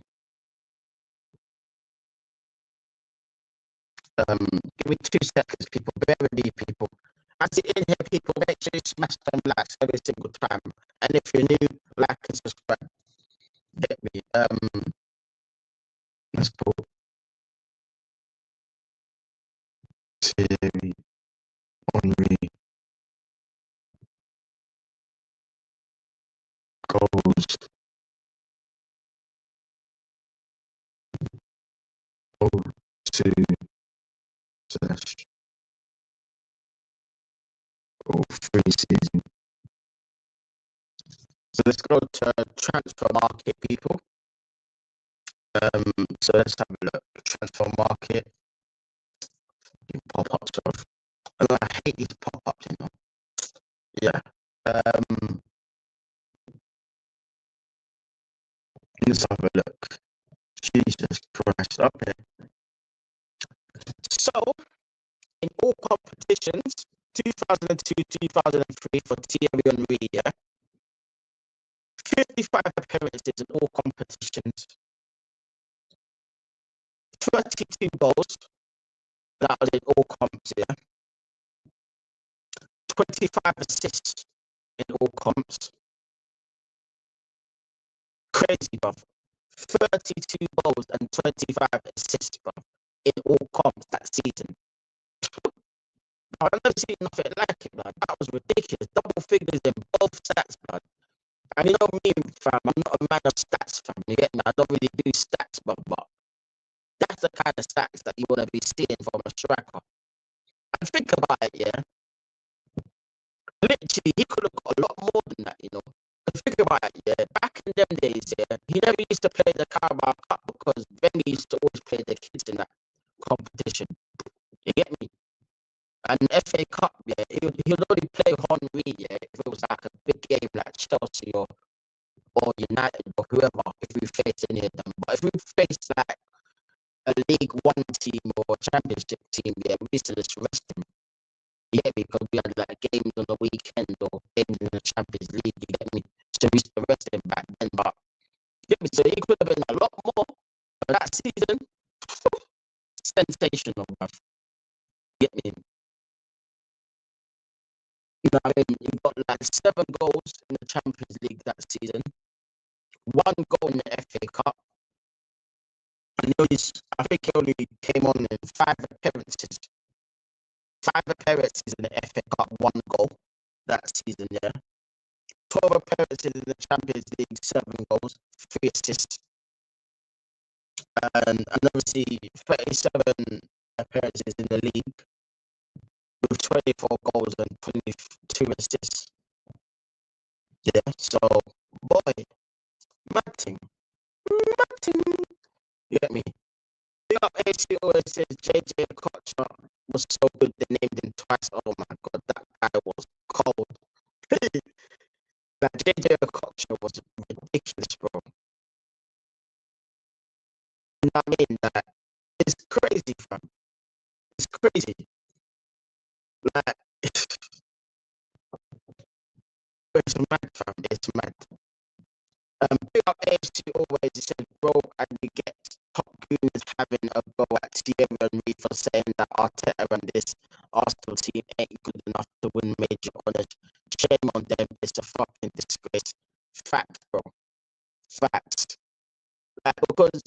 Give me 2 seconds, people. Very people. As it in here, people, make sure you smash them likes every single time. And if you're new, like and subscribe. Get me? Let's go. Thierry Henry goes to slash or free season. So let's go to transfer market, people. So let's have a look. Transfer market. Pop up stuff. I hate these pop ups, you know. Yeah. Let's have a look. Jesus Christ. Okay. So in all competitions, 2002, 2003 for Thierry Henry, yeah. 55 appearances in all competitions. 32 goals. That was in all comps, yeah. 25 assists in all comps. Crazy, bruv. 32 goals and 25 assists, bruv, in all comps that season. I've never seen nothing like it, blood. That was ridiculous. Double figures in both stats, blood. And you know me, fam, I'm not a man of stats, fam. You get me? I don't really do stats, but that's the kind of stats that you want to be seeing from a striker. And think about it, yeah. Literally, he could have got a lot more than that, you know. And think about it, yeah. Back in them days, yeah, he never used to play the Carabao Cup because Wenger used to always play the kids in that competition. You get me? And FA Cup, yeah, he'll only play Henry, yeah, if it was like a big game like Chelsea or United or whoever, if we face any of them. But if we face like a League One team or a Championship team, yeah, we used to just rest him. Yeah, because we had like games on the weekend or games in the Champions League, you get me? So we used to rest him back then. But you get me? So he could have been a lot more. But that season, sensational, bruv. Get me? You know what I mean? He got like 7 goals in the Champions League that season, 1 goal in the FA Cup, and I think he only came on in 5 appearances. 5 appearances in the FA Cup, 1 goal that season, yeah. 12 appearances in the Champions League, 7 goals, 3 assists. And obviously 37 appearances in the league with 24 goals and 22 assists. Yeah, so boy, mad thing. You get me? Big up AC always says JJ Kocher was so good they named him twice. Oh my god, that guy was cold. That JJ Kocher was ridiculous, bro. what I mean? Like, it's crazy, fam. It's crazy. Like, it's mad, fam. It's mad. Big up AFC always. He said, bro, and we get top gooners having a go at Thierry Henry for saying that Arteta and this Arsenal team ain't good enough to win major honours. Shame on them. It's a fucking disgrace. Fact, bro. Facts. Like, because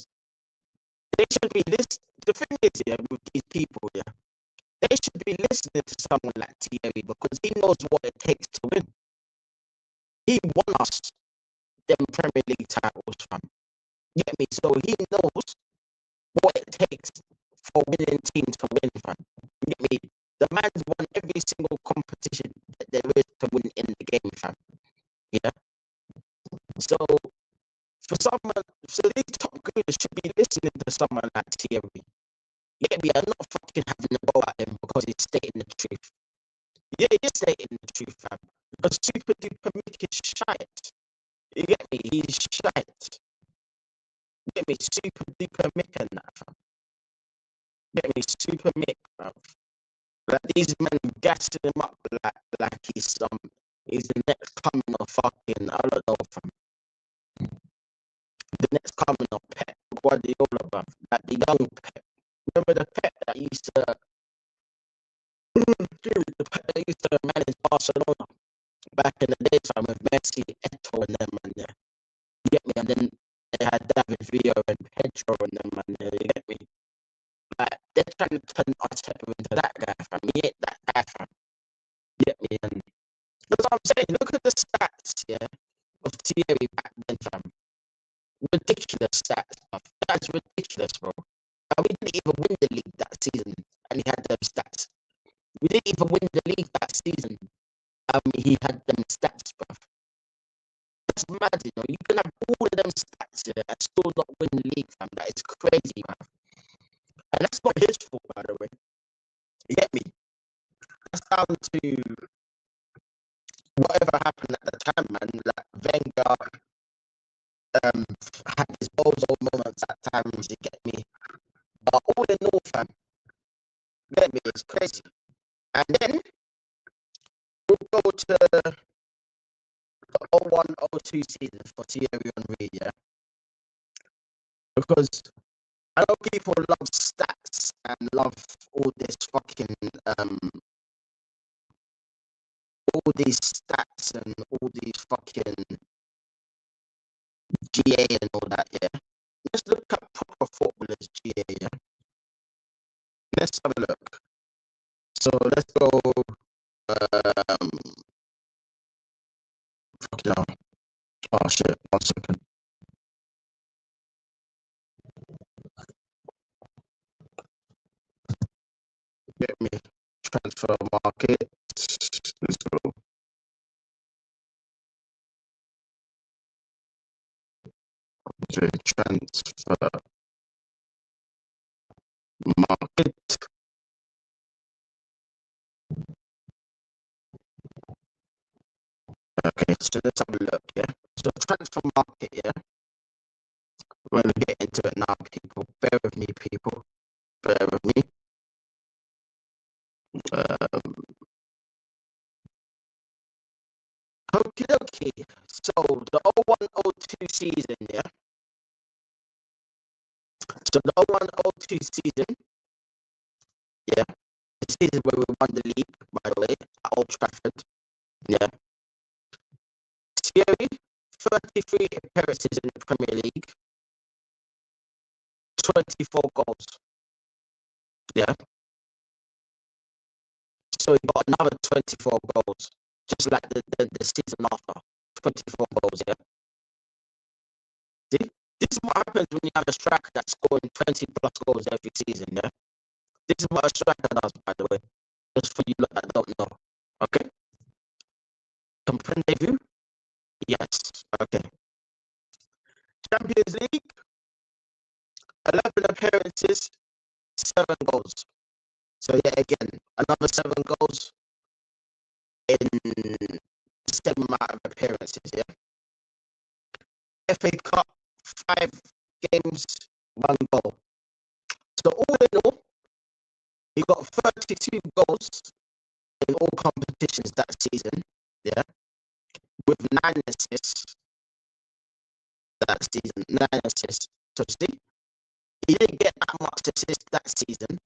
they should be listening. The thing is, yeah, with these people, yeah, they should be listening to someone like Thierry because he knows what it takes to win. He won us them Premier League titles, fam. You get me? So he knows what it takes for winning teams to win, fam. You get me? The man's won every single competition that there is to win in the game, fam. Yeah. So for someone, so these top gooners should be listening to someone like Thierry. You get me? I'm not fucking having a go at him because he's stating the truth. Yeah, he's stating the truth, fam. Because Super Duper Mick is shite. You get me? He's shite. You get me? Super Duper Mick and that, fam. You get me? Super Mick, fam. Like these men gassing him up like he's the next coming of fucking, I don't know, fam. The next coming of Pep Guardiola, bruv. Like the young Pep. Remember the Pep that used to manage Barcelona back in the day, fam, with Messi, Eto'o and them, man, yeah. You get me? And then they had David Villa and Pedro and them, man, yeah. You get me? Like, they're trying to turn Arteta into that guy, fam. He ain't that guy, fam. You get me? And that's what I'm saying. Look at the stats, yeah, of Thierry back then, fam. Ridiculous stats, bruv. That's ridiculous, bro. And we didn't even win the league that season, and he had them stats. We didn't even win the league that season. He had them stats, bruv. That's mad, you know. You can have all of them stats, yeah, and still not win the league, fam. That is crazy, bruv. And that's not his fault, by the way. You get me? That's down to whatever happened at the time, man. Like Wenger had his bozo moments at times, you get me? But all in all, fam, you get me? It's crazy. And then we'll go to the 01-02 season for Thierry Henry, yeah? Because I know people love stats and love all this fucking all these stats and all these fucking GA and all that, yeah. Let's look at proper footballers GA, yeah. Let's have a look. So let's go. No. Oh shit! 1 second. Get me transfer market. Let's go. Okay, transfer market. Okay, so let's have a look, yeah. So transfer market, yeah. We're gonna get into it now, people. Bear with me, people. Bear with me. Okay. So the 01-02 season, yeah. So the 01-02 season, yeah. The season where we won the league, by the way, at Old Trafford, yeah. Thierry, 33 appearances in the Premier League, 24 goals. Yeah. So he got another 24 goals, just like the season after. 24 goals, yeah. See? This is what happens when you have a striker that's scoring 20 plus goals every season, yeah? This is what a striker does, by the way. Just for you lot that don't know. Okay? Comprendez-vous? Yes. Okay. Champions League, 11 appearances, 7 goals. So yeah, again, another 7 goals in the same amount of appearances, yeah. FA Cup, 5 games, 1 goal. So all in all, he got 32 goals in all competitions that season, yeah, with 9 assists that season, 9 assists. So see, he didn't get that much assists that season.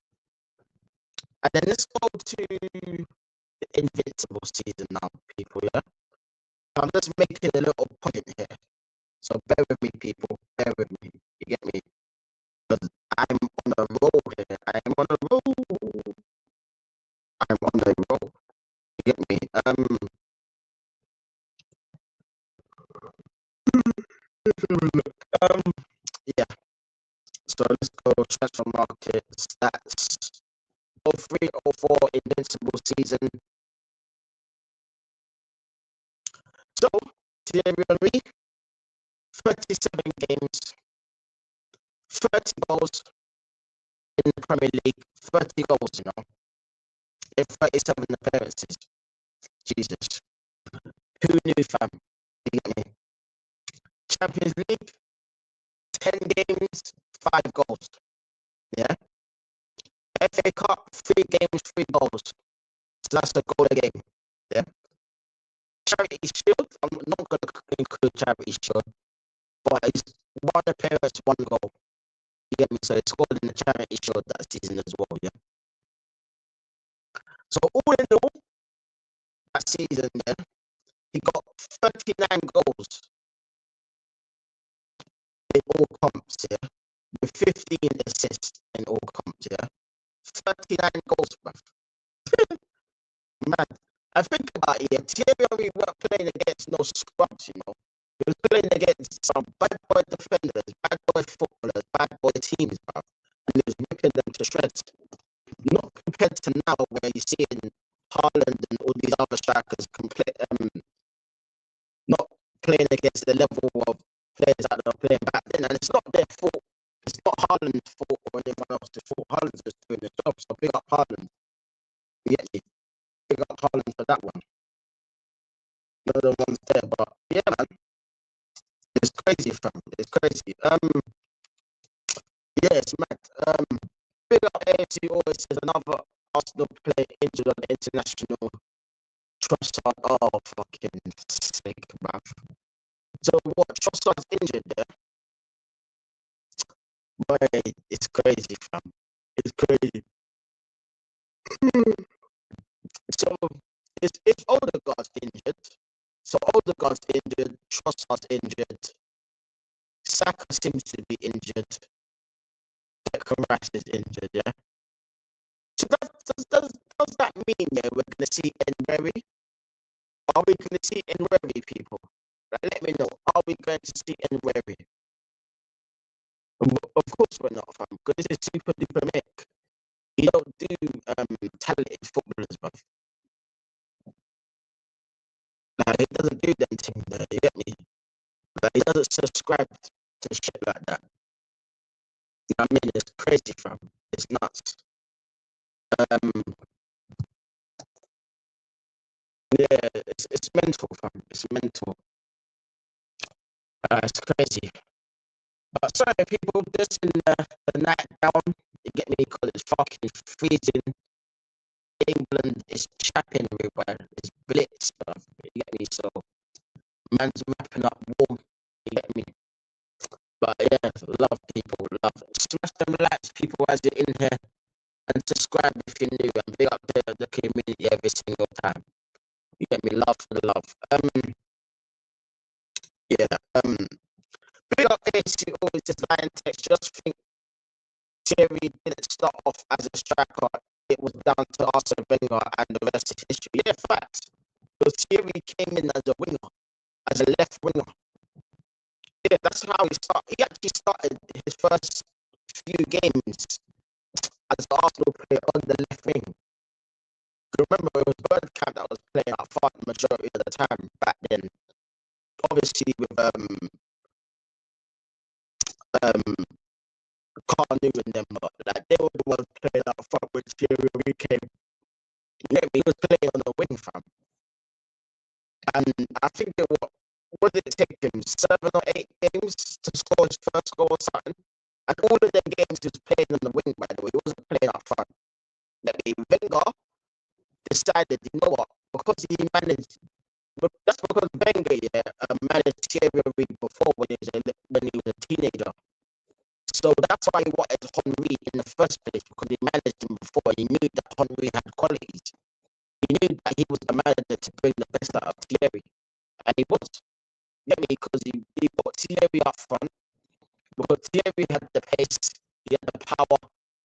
And then let's go to the invincible season now, people, yeah? I'm just making a little point here. So bear with me, people, bear with me, you get me? Because I'm on a roll here, I'm on a roll. I'm on a roll, you get me? Yeah, so let's go transfer market stats. 03, 04 invincible season. So Thierry Henry, 37 games, 30 goals in the Premier League, 30 goals, you know, in 37 appearances. Jesus, who knew, fam? You get me? Champions League, 10 games, 5 goals. Yeah. FA Cup, 3 games, 3 goals. So that's the goal a game. Yeah. Charity Shield, I'm not going to include Charity Shield, but it's 1 appearance, 1 goal. You get me? So he scored in the Charity Shield that season as well, yeah. So all in all, that season, yeah, he got 39 goals in all comps, yeah, with 15 assists in all comps, yeah. 39 goals, bruv. Man, I think about it, yeah, Thierry Henry weren't playing against no scrubs, you know. He was playing against some bad boy defenders, bad boy footballers, bad boy teams, bruv. And he was ripping them to shreds. Not compared to now, where you see in Haaland and all these other strikers not playing against the level of players that they're playing back then. And it's not their fault. It's not Haaland's fault or anyone else's fault. Haaland's just doing the job. So big up Haaland. Yeah, big up Haaland for that one. None of the ones there. But yeah, man. It's crazy, fam. It's crazy. Yeah, it's mad. Big up AFC always says another Arsenal player injured on the international Trossard. Oh, fucking sick, bruv. So what? Trossard's injured there? Boy, it's crazy, fam. It's crazy. So if Odegaard's injured, so Odegaard's injured, Trossard's injured, Saka seems to be injured, Declan Rice is injured, yeah? So does that mean, yeah, we're going to see Enweri? Are we going to see Enweri, people? Like, let me know. Are we going to see Enweri? Of course we're not, fam, because this is super duper Mick. He don't do talented footballers, bruv. Like, he doesn't do them things there, you get me? Like, he doesn't subscribe to shit like that. You know what I mean? It's crazy, fam. It's nuts. Yeah, it's mental, fam. It's mental. It's crazy. But sorry, people, just in the night down, you get me? Because it's fucking freezing. England is chapping everywhere. It's blitz, bruv. You get me? So, man's wrapping up warm. You get me? But yeah, love, people, love. Smash them likes, people, as you're in here. And subscribe if you're new. And big up the community every single time. You get me? Love for the love. Yeah. Big up AC always just Liontekz. Just think Thierry didn't start off as a striker. It was down to Arsene Wenger and the rest is history. Yeah, facts. Because Thierry came in as a winger, as a left winger. Yeah, that's how he started. He actually started his first few games as the Arsenal player on the left wing. Remember, it was Bergkamp that was playing up front the majority of the time back then. Obviously, with Carnu and them, but like they were the ones playing up front with Thierry when we came. Yeah, he was playing on the wing, fam. And I think what did it take him? 7 or 8 games to score his first goal or something? And all of their games he was playing on the wing, by the way. He wasn't playing up front. Wenger decided, you know what, because he managed, but that's because Wenger, managed Thierry Henry before when he was a teenager. So that's why he wanted Henry in the first place, because he managed him before. He knew that Henry had qualities. He knew that he was the manager to bring the best out of Thierry. And he was. Because he put Thierry up front, because Thierry had the pace, he had the power,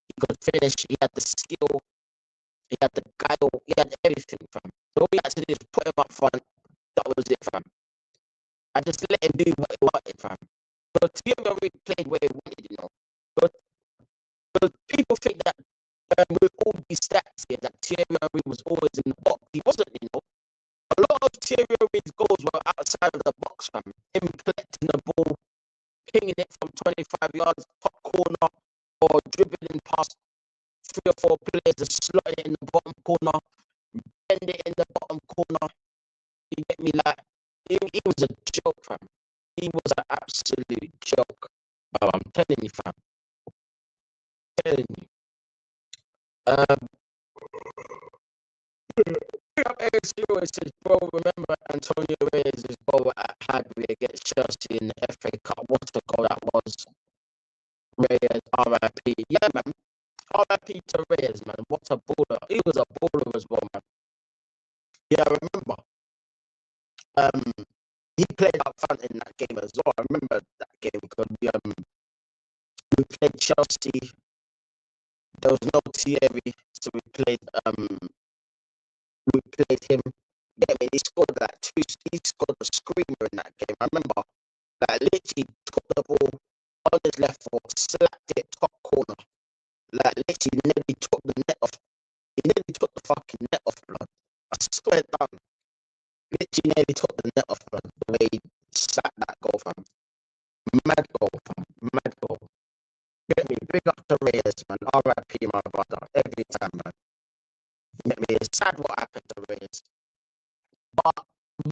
he could finish, he had the skill, he had the guile, he had everything, fam. So all we had to do is put him up front. That was it, fam. I just let him do what he wanted, fam. But Thierry Henry played where he wanted, But people think that with all these stats here, that Thierry Henry was always in the box. He wasn't, A lot of Thierry Henry's goals were outside of the box, fam. Him collecting the ball, pinging it from 25 yards, top corner, or dribbling past 3 or 4 players and slotting it in the bottom corner, bend it in the bottom corner. You get me? Like, he was a joke, fam. He was an absolute joke. Oh, I'm telling you, fam. Telling you. Says, bro, remember Antonio Reyes' goal at Highbury against Chelsea in the FA Cup? What a goal that was. Reyes, RIP. Yeah, man. RIP to Reyes, man. What a baller. He was a baller as well, man. Yeah, I remember. He played up front in that game as well. I remember that game because we played Chelsea. There was no Thierry, so we played him. Yeah, he scored like he scored a screamer in that game. I remember, like, literally took the ball on his left foot, slapped it top corner. Like, literally nearly took the net off. He nearly took the fucking net off, blood. I swear down. Literally nearly took the net off, blood. The way he slapped that goal, fam. Mad goal, fam. Mad goal. Get me, big up to Reyes, man. RIP, my brother. Every time, man. Get me, it's sad what happened to Reyes. But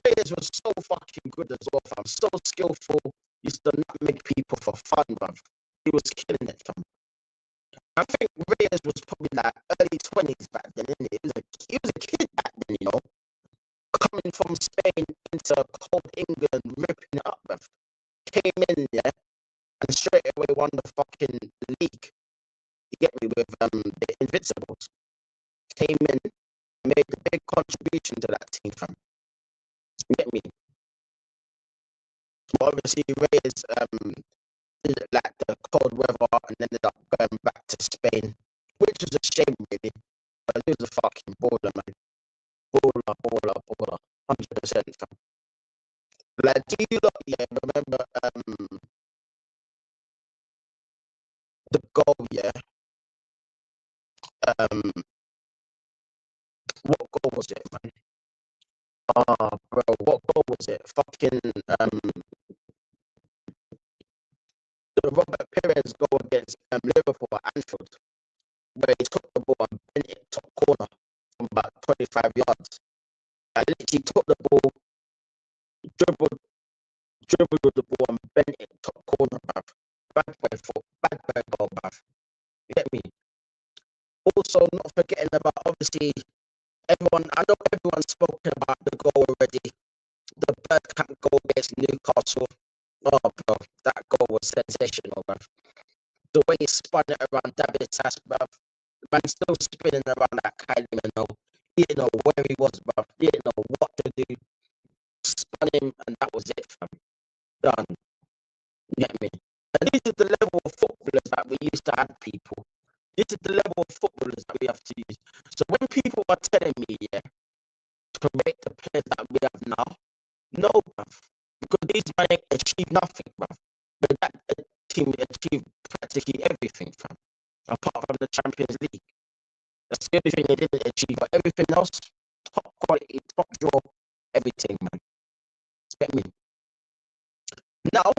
Reyes was so fucking good as well, fam. So skillful. Used to not make people for fun, bruv. He was killing it, fam. I think Reyes was probably like early 20s back then, innit? He was a kid back then, Coming from Spain into cold England, ripping it up, bruv. Came in, yeah, and straight away won the fucking league. You get me, with the Invincibles. Came in, made a big contribution to that team, fam. You get me? But obviously, Reyes did it like the cold weather and ended up going back to Spain, which was a shame, really. But he was a fucking baller, man. Baller. 100%, fam. Like, do you lot, yeah, remember the goal, yeah? What goal was it, man? Bro, what goal was it? Fucking the Robert Pires goal against Liverpool at Anfield, where he took the ball and bent it top corner from about 25 yards. I literally took the ball, dribbled with the ball and bent it top corner, bruv. Bad boy goal, bruv. You get me? Also, not forgetting about, obviously, I know everyone's spoken about the goal already. The Bergkamp goal against Newcastle. Oh, bro, that goal was sensational, bruv. The way he spun it around David Sass, bruv. The man's still spinning around that Kylie Minogue. He didn't know where he was, bruv. He didn't know what to do. Spun him, and that was it, fam. Done. You get me? And these are the level of footballers that we used to have, people. This is the level of footballers that we have to use. So when people are telling me, yeah, to rate the players that we have now, no, bruv. Because these men achieve nothing, bruv. But that team achieved practically everything, fam. Apart from the Champions League. That's the only thing they didn't achieve. But everything else, top quality, top draw, everything, man. Get me? Now,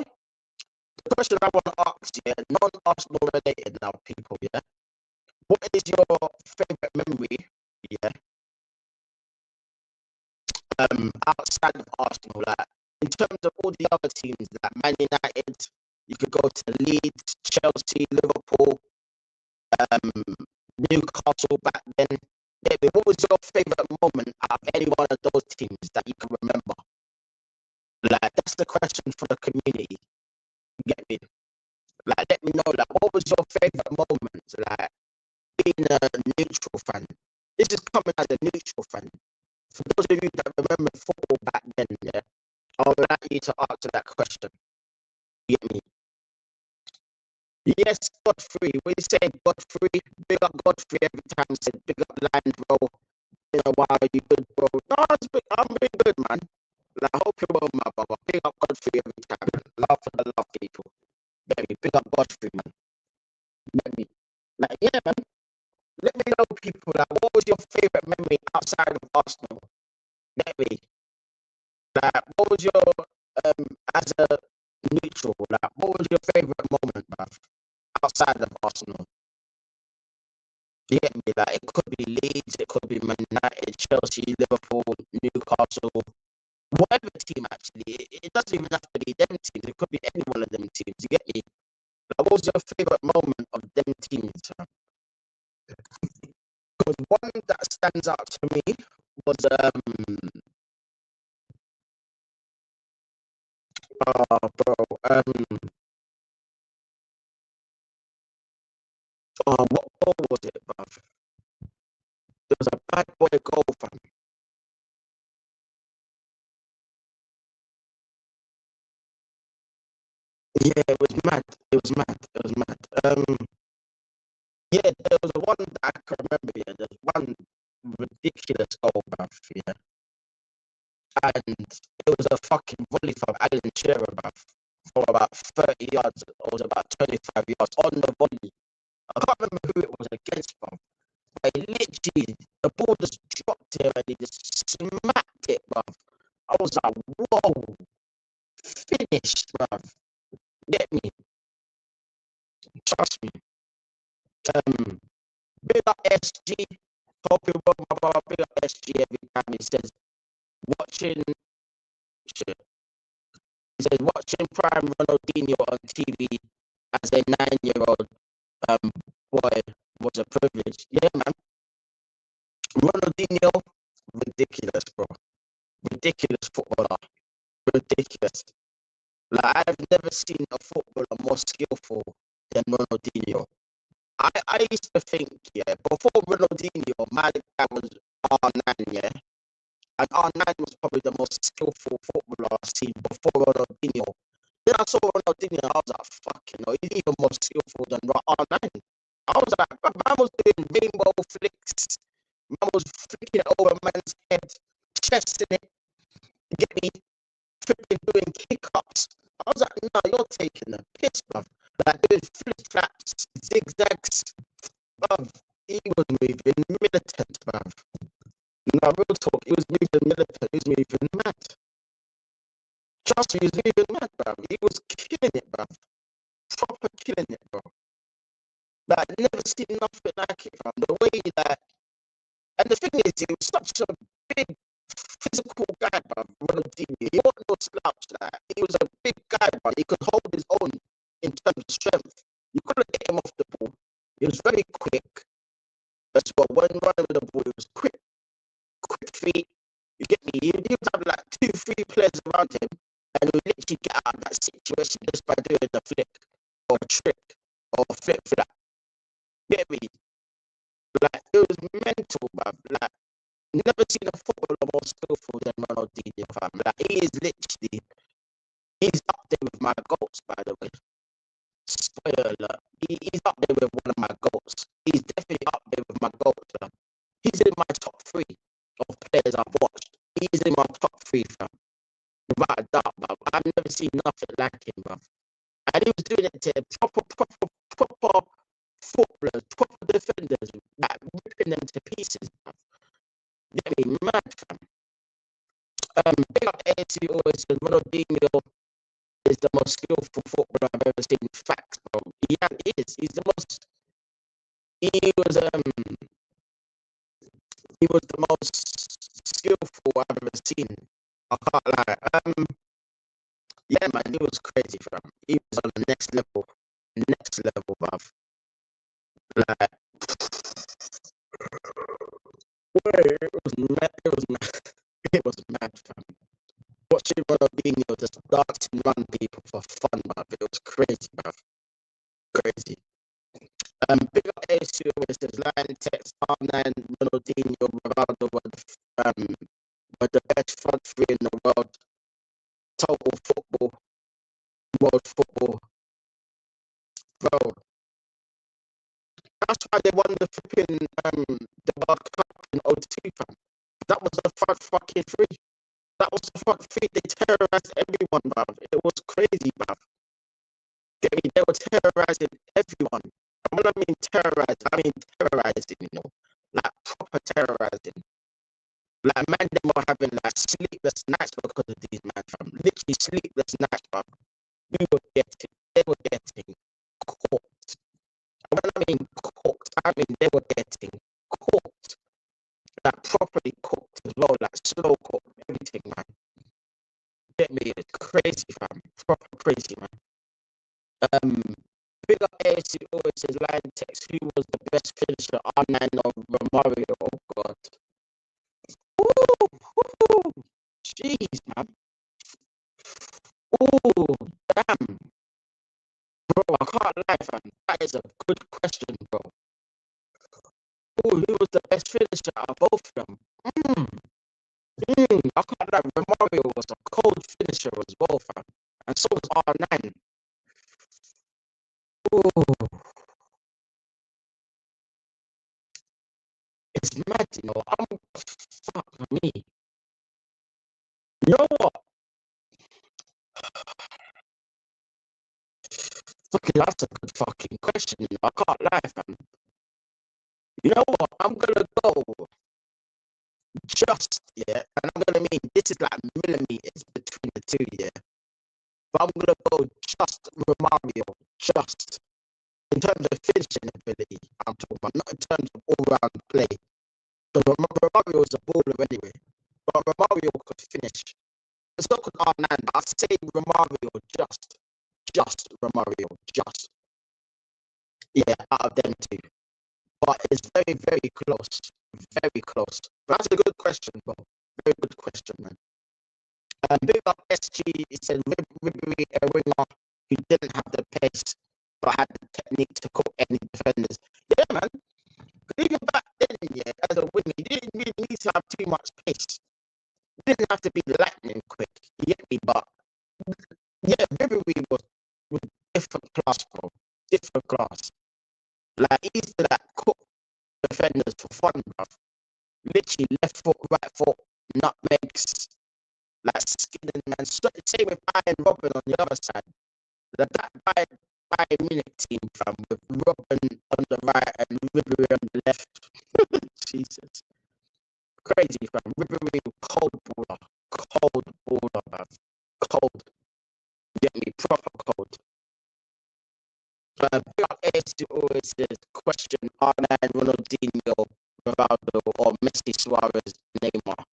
the question I want to ask you, non-Arsenal related now, people, yeah? What is your favourite memory, yeah? Outside of Arsenal, like, in terms of all the other teams, like Man United, You could go to Leeds, Chelsea, Liverpool, Newcastle back then. What was your favourite moment out of any one of those teams that you can remember? Like, that's the question for the community. Get me? Like, let me know, like, what was your favourite moment? Like, being a neutral fan. This is coming as a neutral fan. For those of you that remember football back then, yeah, I would like you to answer that question. Get me? Yes, Godfrey. We say Godfrey. Big up Godfrey every time. Said big up Lions, bro. In a while, you good, bro. No, I'm being good, man. Like, I hope you're well, my brother. Big up Godfrey every time, man. Love for the love, people. Get me? Big up Godfrey, man. Get me? Like, yeah, man. Let me know, people. Like, what was your favourite memory outside of Arsenal? Get me? Like, what was your as a neutral? Like, what was your favourite moment, bruv, outside of Arsenal? You get me? Like, it could be Leeds, it could be Man United, Chelsea, Liverpool, Newcastle, whatever team actually. It doesn't even have to be them teams. It could be any one of them teams. You get me? Like, what was your favourite moment of them teams? Because one that stands out to me was what goal was it, bruv? It was a bad boy goal, fam. Yeah, it was mad. It was mad. It was mad. Yeah, there was one that I can remember. Yeah, there's one ridiculous goal, bruv. Yeah, and it was a fucking volley from Alan Shearer, bruv, for about 30 yards. Or was about 25 yards on the volley. I can't remember who it was against, bruv. But he literally, the ball just dropped him and he just smacked it, bruv. I was like, whoa, finished, bruv. Get me? Trust me. Big up SG. Hope you will, my brother. Big up SG every time he says, watching shit. He says, watching Prime Ronaldinho on TV as a 9-year-old boy was a privilege. Yeah, man. Ronaldinho, ridiculous, bro. Ridiculous footballer. Ridiculous. Like, I've never seen a footballer more skillful than Ronaldinho. I used to think, yeah, before Ronaldinho, my guy was R9, yeah. And R9 was probably the most skillful footballer I've seen before Ronaldinho. Then I saw Ronaldinho and I was like, fucking hell, he's even more skillful than R9. I was like, man was doing rainbow flicks. Man was flicking it over man's head, chesting it, get me, flipping, doing kick-ups. I was like, no, you're taking the piss, bruv. Like, doing flip-flaps, zigzags, bruv. He was moving militant, bruv. No, real talk, he was moving militant, he was moving mad. Trust me, he was moving mad, bruv. He was killing it, bruv. Proper killing it, bro. Like, never seen nothing like it, bruv. The way that, and the thing is, he was such a big physical guy, bruv. Ronaldinho, he wasn't no slouch, like, he was a big guy, bruv. He could hold his own in terms of strength. You couldn't get him off the ball. He was very quick. That's what, when running with the ball, he was quick feet. You get me? He would have like 2-3 players around him, and he would literally get out of that situation just by doing a flick or a trick or a flip for that. Get me? Like, it was mental, bruv. Like, never seen a footballer more skillful than Ronaldinho, fam. Like, he is literally, he's up there with my goats, by the way. Spoiler alert. He's up there with one of my goats. He's definitely up there with my goats, fam. He's in my top 3 of players I've watched. He's in my top 3, fam. Without a doubt, bruv. I've never seen nothing like him, bruv. And he was doing it to proper footballers, proper defenders, like ripping them to pieces, bruv. Get me mad, fam. Big up AFC always says Ronaldinho is the most skillful footballer I've ever seen. Facts, bro. Yeah, he is. He's the most. He was the most skillful I've ever seen. I can't lie. Yeah, man, he was crazy, fam. He was on the next level, bruv. Like, it was mad, it was mad, fam. Watching Ronaldinho just dance and run people for fun, bruv. It was crazy, bruv. Crazy. Big up ASU, it says Liontekz, R9, Ronaldinho, Ronaldo were the best front three in the world. Total football, world football, bro. That's why they won the flipping the World Cup in '02, fam. That was the front fucking three. That was the front three. They terrorized everyone, bruv. It was crazy, bruv. Get me? They were terrorizing everyone. And when I mean terrorized, I mean terrorizing, you know, like proper terrorizing. Like man, they were having like sleepless nights because of these man, fam. Literally sleepless nights, bruv. They were getting cooked. And when I mean cooked, I mean they were getting cooked. Like properly cooked as well, like slow cooked, everything, man. Get me? It's crazy, fam. Proper crazy, man. Big up AFC always says Liontekz, who was the best finisher? R9 or Romario? Oh god. Ooh, jeez, man. Oh, damn. Bro, I can't lie, fam. That is a good question, bro. Oh, who was the best finisher out of both of them? I can't lie. Romario was a cold finisher as well, fam. And so was R9. Oh, it's mad, you know. Fuck me. You know what? Fucking, that's a good fucking question, you know. I can't lie, fam. You know what? I'm gonna go just, yeah, and I'm gonna mean this is like millimeters between the two, yeah. But I'm gonna go just Romario, just in terms of finishing ability. I'm talking about not in terms of all-round play. Because Romario was a baller anyway, but Romario could finish. It's not because R9, but I'd say Romario just Romario, just yeah, out of them two. But it's very, very close. Very close. But that's a good question, bro. Very good question, man. Big up SG, he said Ribery, a winger who didn't have the pace but had the technique to cook any defenders. Yeah, man. Even back then, yeah, as a winger, you didn't really need to have too much pace. You didn't have to be lightning quick. You get me? But yeah, Ribery was different class, bro. Different class. Like, he used to like cook defenders for fun, bro. Literally left foot, right foot, nutmegs, like skinning man. Same with Bayern Robin on the other side. That Bayern Munich team, fam, with Robin on the right and Ribery on the left. Jesus. Crazy, fam. Ribery, cold baller, man. Cold. Get me? Proper cold. Big up ASU always says, question R9, Ronaldinho, Ronaldo, or Messi, Suarez, Neymar.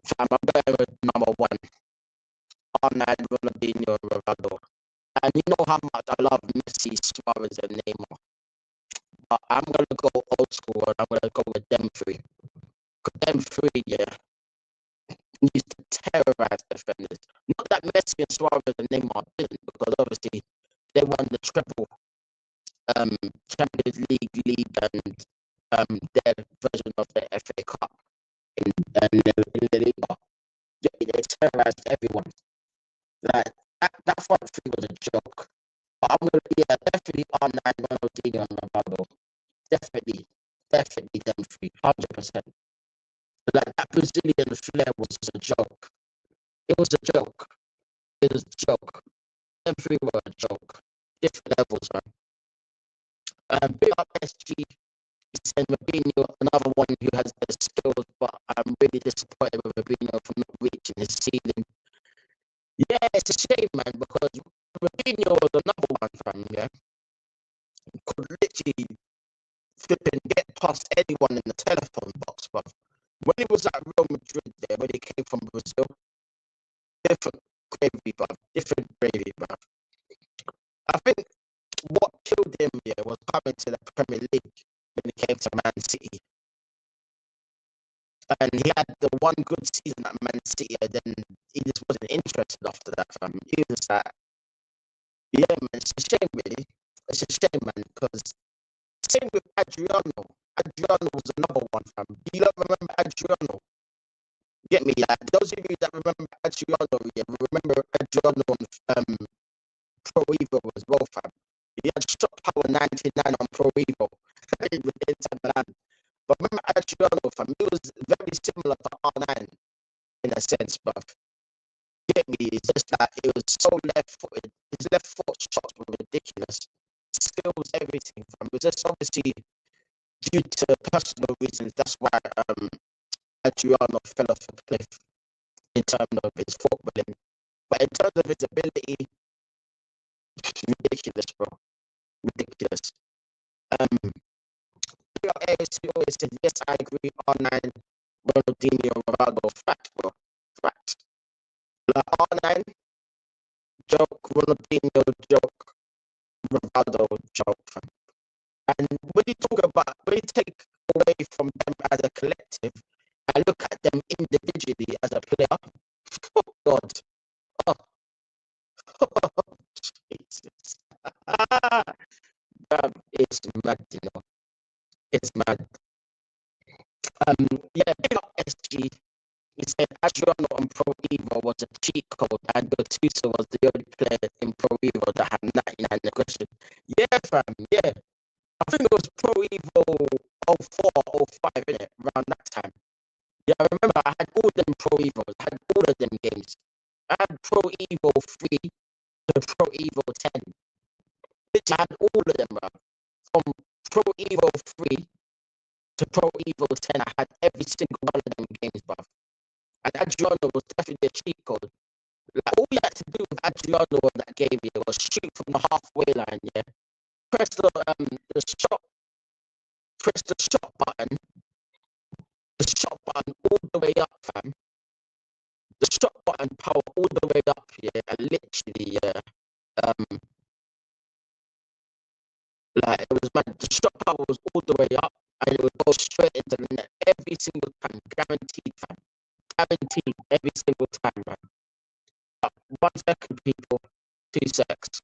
Fam, I'm going with number one. R9, Ronaldinho, Ronaldo. And you know how much I love Messi, Suarez, and Neymar. But I'm going to go old school and I'm going to go with them three. Because them three, yeah, used to terrorize defenders. Not that Messi and Suarez and Neymar didn't, because obviously they won the triple Champions League, and their version of the FA Cup in the Liga. They terrorized everyone. Like that front three was a joke. But I'm gonna definitely R9, Ronaldinho, and Ronaldo. Definitely them three, 100%. Like that Brazilian flair was just a joke. It was a joke. It was a joke. Them three were a joke. Different levels, man. Big up SG. He said Robinho, another one who has the skills, but I'm really disappointed with Robinho for not reaching his ceiling. Yeah, it's a shame, man, because Robinho was another one, fam, yeah. Could literally flipping get past anyone in the telephone box, but when he was at Real Madrid there, when he came from Brazil, different. gravy, bruv. Different gravy, bruv. I think what killed him, yeah, was coming to the Premier League when he came to Man City. And he had the one good season at Man City, and then he just wasn't interested after that, fam. He was like, yeah, man, it's a shame, really. It's a shame, man, because same with Adriano. Adriano was another one, fam. Do you not remember Adriano? Get me? Like, those of you that remember Adriano, yeah, remember Adriano on Pro Evo as well, fam. He had shot power 99 on Pro Evo with Inter Milan. But remember Adriano, fam, he was very similar to R9 in a sense, but get me, it's just that it was so left-footed. His left foot shots were ridiculous. Skills, everything, fam. It was just obviously due to personal reasons. That's why Adriano fell off the cliff in terms of his footballing. But in terms of his ability, ridiculous, bro. Ridiculous. ASC always said, yes, I agree. R9, Ronaldinho, Ronaldo. Fact, bro. Fact. Like R9, joke. Ronaldinho, joke. Ronaldo, joke. And when you talk about, when you take away from them as a collective, I look at them individually as a player. Oh, God. Oh, Jesus. It's mad, you know. It's mad. Yeah, big up SG. He said Adriano on Pro Evo was a cheat code, and Gattuso was the only player in Pro Evo that had 99 aggression. Yeah, fam, yeah. I think it was Pro Evo 04, 05, innit? Around that time. Yeah, I remember I had all them Pro Evos. I had all of them games. I had Pro Evo 3 to Pro Evo 10. Which I had all of them, bro. From Pro Evo 3 to Pro Evo 10, I had every single one of them games, bro. And Adriano was definitely a cheat code. Like, all you had to do with Adriano in that game, yeah, was shoot from the halfway line, yeah. Press the shot button all the way up, fam. The shot button power all the way up, yeah, and literally, yeah. Like, it was mad. The shot power was all the way up, and it would go straight into the net every single time, guaranteed, fam. Guaranteed every single time, man. 1 second, people. 2 secs.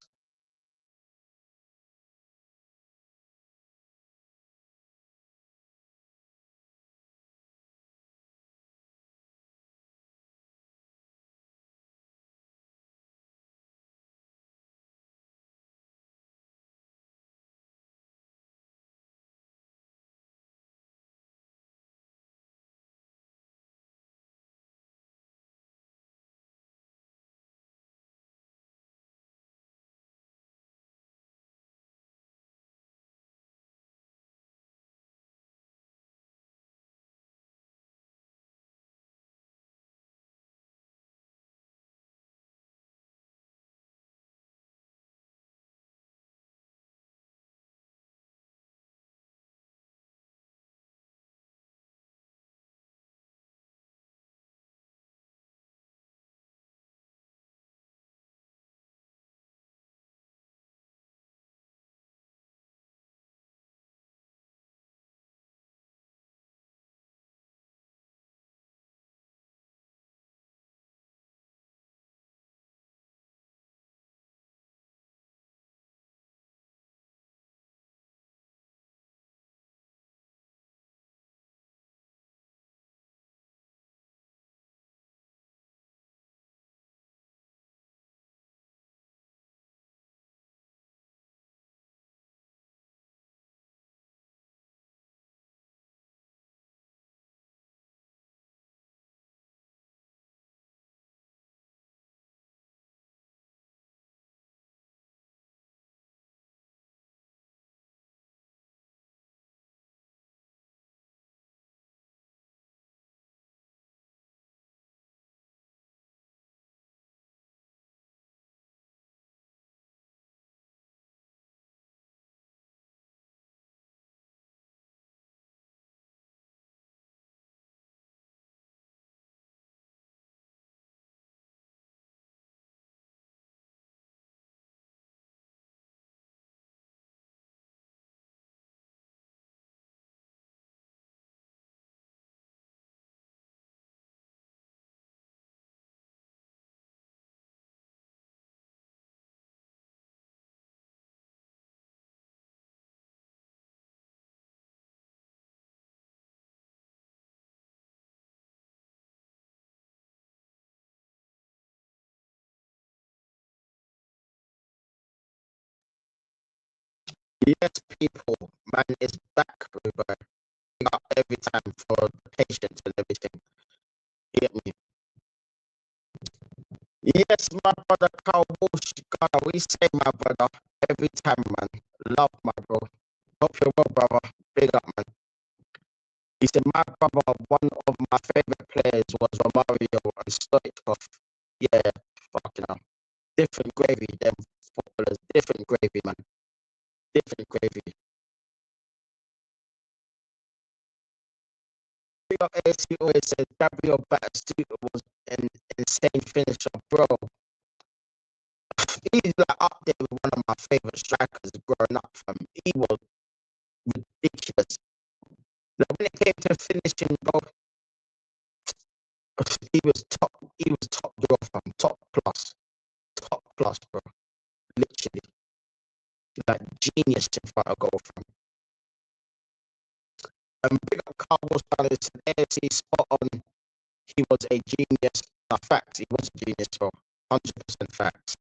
Yes, people, man, is back, bro. Up every time for the patience and everything. You get me? Yes, my brother Carl Walsh, God, we say, my brother, every time, man. Love, my bro. Hope you're well, brother. Big up, man. He said, my brother, one of my favorite players was Romario and Stoichkov. Yeah, fucking hell. Different gravy, them footballers. Different gravy, man. Different gravy. Big up AS, he always said, Gabriel Batistuta was an insane finisher, bro. He's like up there with one of my favorite strikers growing up from. He was ridiculous. Like when it came to finishing, bro, he was top draw from top plus, bro. Literally, like genius in front of goal from. Big up Carlos Sanchez, AFC spot on. He was a genius. No, facts, he was a genius, bro. 100% facts.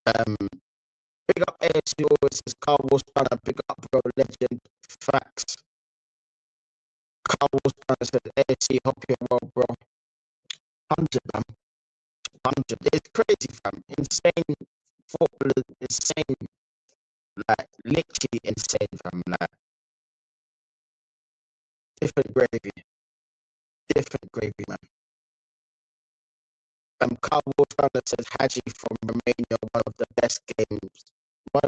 Big up AFC always says Carlos Sanchez, big up bro, legend. Facts. Carlos Sanchez said AFC, hope you're well, bro. 100, man. 100. It's crazy, fam. Insane football, insane, like literally insane, fam. Like different gravy, man. Carl Walsh says Hadji from Romania, one of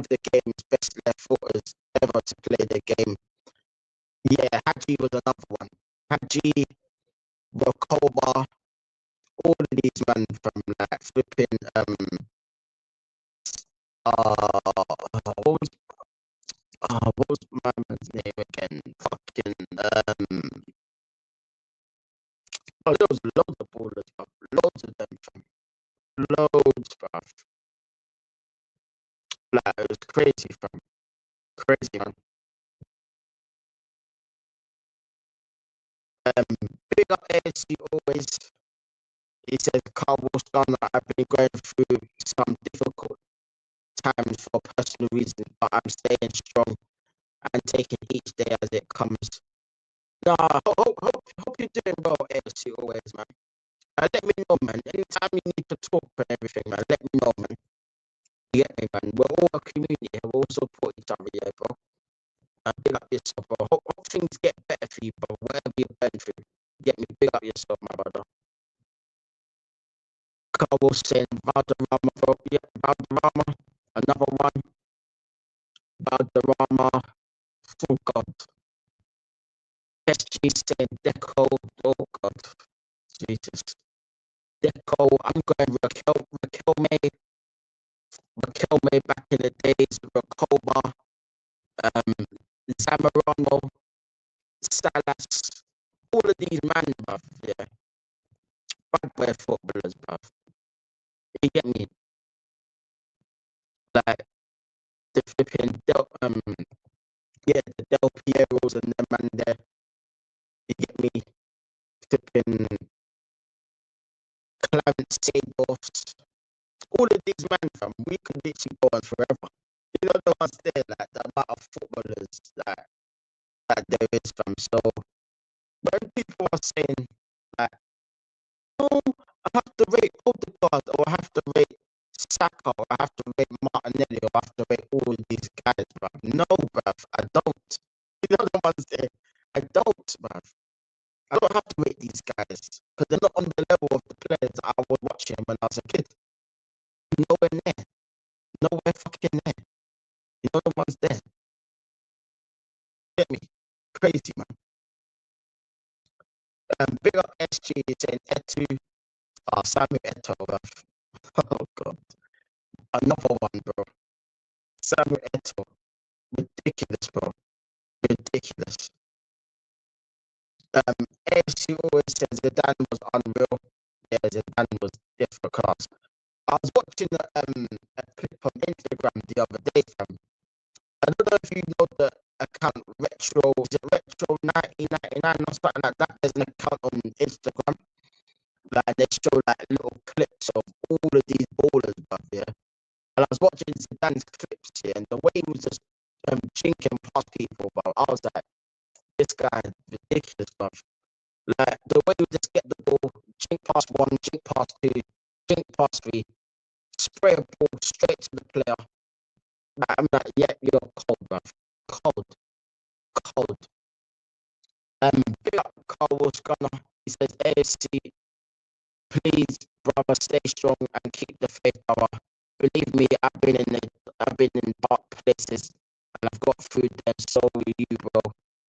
the game's best left footers ever to play the game. Yeah, Hadji was another one. Hadji, Rokoba, all of these men from like flipping what was my man's name again? Fucking there was loads of ballers, bro. Loads of them, fam. Loads, bro. Like it was crazy, fam. Crazy, man. Big up ASC always. He says, Carl Walsh, I've been going through some difficult times for personal reasons, but I'm staying strong and taking each day as it comes. Nah, hope you're doing well, ASC always, man. Let me know, man. Anytime you need to talk and everything, man, let me know, man. You get me, man. We're all a community here. We all support each other, yeah, bro. Big up yourself, bro. Hope things get better for you, bro. Whatever you're going through. Get me, big up yourself, my brother. Carl saying Valderrama, bro. Yeah, Valderrama. Another one. Valderrama. Oh, God. SG saying Deco. Oh, God. Jesus. Deco. I'm going Raquel May back in the days. Rakoba. Zamorano. Salas. All of these men, bruv. Yeah. Bad boy footballers, bruv. You get me? Like the flipping the Del Pieros and them man there. You get me? Flipping Clarence Seedorfs. All of these men, fam, we could literally go on forever. You know the ones there, like the amount of footballers that there is, fam. So when people are saying like, oh, I have to rate Odegaard or I have to rate Saka or I have to rate Martinelli or I have to rate all of these guys, bruv. No, bruv, I don't. You know the ones there? I don't, bruv. I don't have to rate these guys because they're not on the level of the players that I was watching when I was a kid. Nowhere near. Nowhere fucking near. You know the ones there? Get me? Crazy, man. Big up SG saying Etu. Samuel Eto, bruv. Oh, God. Another one, bro. Samuel Eto. Ridiculous, bro. Ridiculous. AFC always says Zidane was unreal. Yeah, Zidane was different class. I was watching a clip on Instagram the other day, fam. I don't know if you know the account Retro 1999 or something like that. There's an account on Instagram. Like they show like little clips of all of these ballers, bruv, yeah. And I was watching Zidane's clips here, and the way he was just chinking past people, bro, I was like, this guy is ridiculous, bro. Like, the way he would just get the ball, chink past one, chink past two, chink past three, spray a ball straight to the player. Like, I'm like, yeah, you're cold, bro. Cold. Cold. Big up Carl Walsh Gunner. He says, AFC, please, brother, stay strong and keep the faith, brother. Believe me, I've been in dark places and I've got through them. So will you, bro.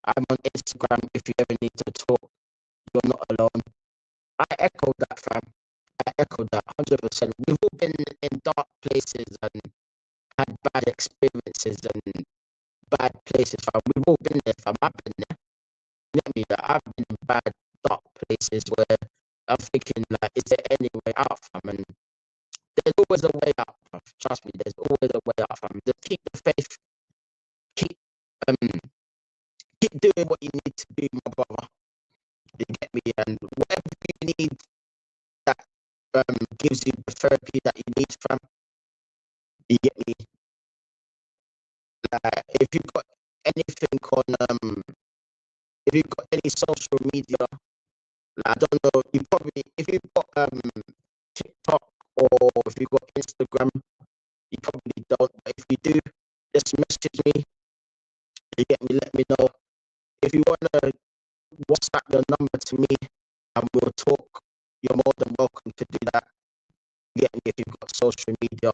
I'm on Instagram if you ever need to talk. You're not alone. I echoed that, fam. I echoed that 100%. We've all been in dark places and had bad experiences and bad places, fam. We've all been there, fam. I've been there. You get me? Like, I've been in bad, dark places where I'm thinking, like, is there any way out, fam? And there's always a way out, fam. Trust me, there's always a way out, fam. Just keep the faith. Keep doing what you need to do, my brother. You get me? And whatever you need that gives you the therapy that you need, fam. You get me? Like, if you've got anything on if you've got any social media, like, I don't know, you probably, if you've got TikTok or if you've got Instagram, you probably don't, but if you do, just message me. You get me? Let me know. If you want to WhatsApp your number to me and we'll talk, you're more than welcome to do that. You get me? If you've got social media,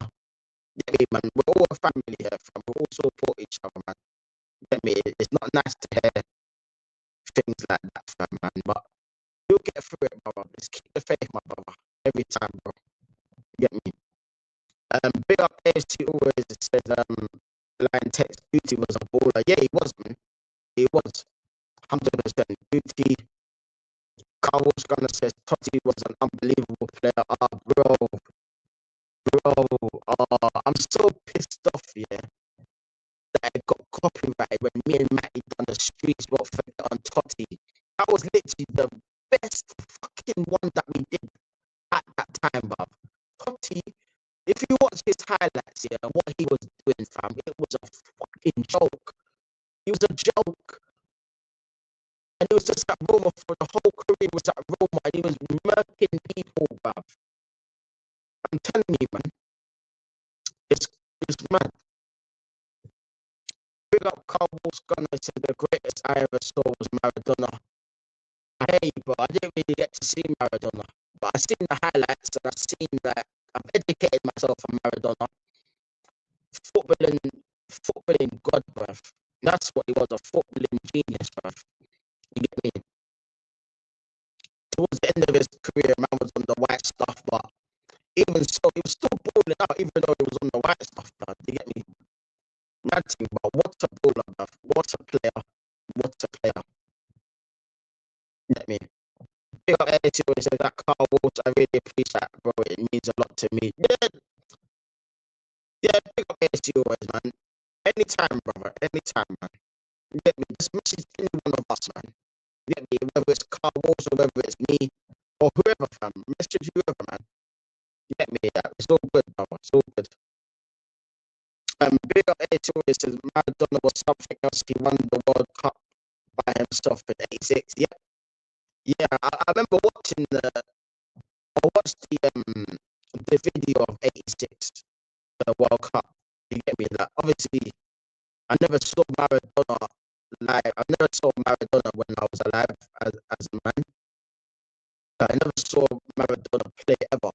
you get me, man. We're all a family here, fam. We all support each other, man. You get me? It's not nice to hear things like that, fam, man, but you'll get through it, brother. Just keep the faith, my brother. Every time, bro. You get me? Big up AFC always says Liontekz Beauty was a baller. Yeah, he was, man. He was. 100%. Beauty. Carl Walsh Gunner says Totti was an unbelievable player. I'm so pissed off, yeah, that it got copyrighted when me and Matty done the streets wrote on Totti. That was literally the best fucking one that we did at that time, bruv. Totti, if you watch his highlights, yeah, what he was doing, fam, it was a fucking joke. He was a joke. And he was just at Roma for the whole career, was at Roma, and he was murking people, bruv. I'm telling you, man. It's mad. Big up Carl Walsh Gunner said the greatest I ever saw was Maradona. Hey, bro, I didn't really get to see Maradona, but I've seen the highlights and I've seen that I've educated myself on Maradona. Footballing god, bruv. That's what he was, a footballing genius, bruv. You get me? Towards the end of his career, man was on the white stuff, but even so, he was still balling out, even though he was on the white stuff, bruv. You get me? Mad thing, but what a baller, bruv. What a player. What a player. You get me? Big up Eddie always says that Carl Walsh, I really appreciate that, bro. It means a lot to me. Yeah, big up Eddie always, man. Anytime, brother. Anytime, man. You get me? Just message any one of us, man. You get me? Whether it's Carl Walsh or whether it's me or whoever, fam. Message whoever, man. You get me? Yeah, it's all good, brother. It's all good. Big up Eddie always says Maradona was something else. He won the World Cup by himself in '86. Yeah. Yeah, I remember watching I watched the video of '86, the World Cup. You get me? Like, obviously, I never saw Maradona live. I never saw Maradona when I was alive as a man. I never saw Maradona play ever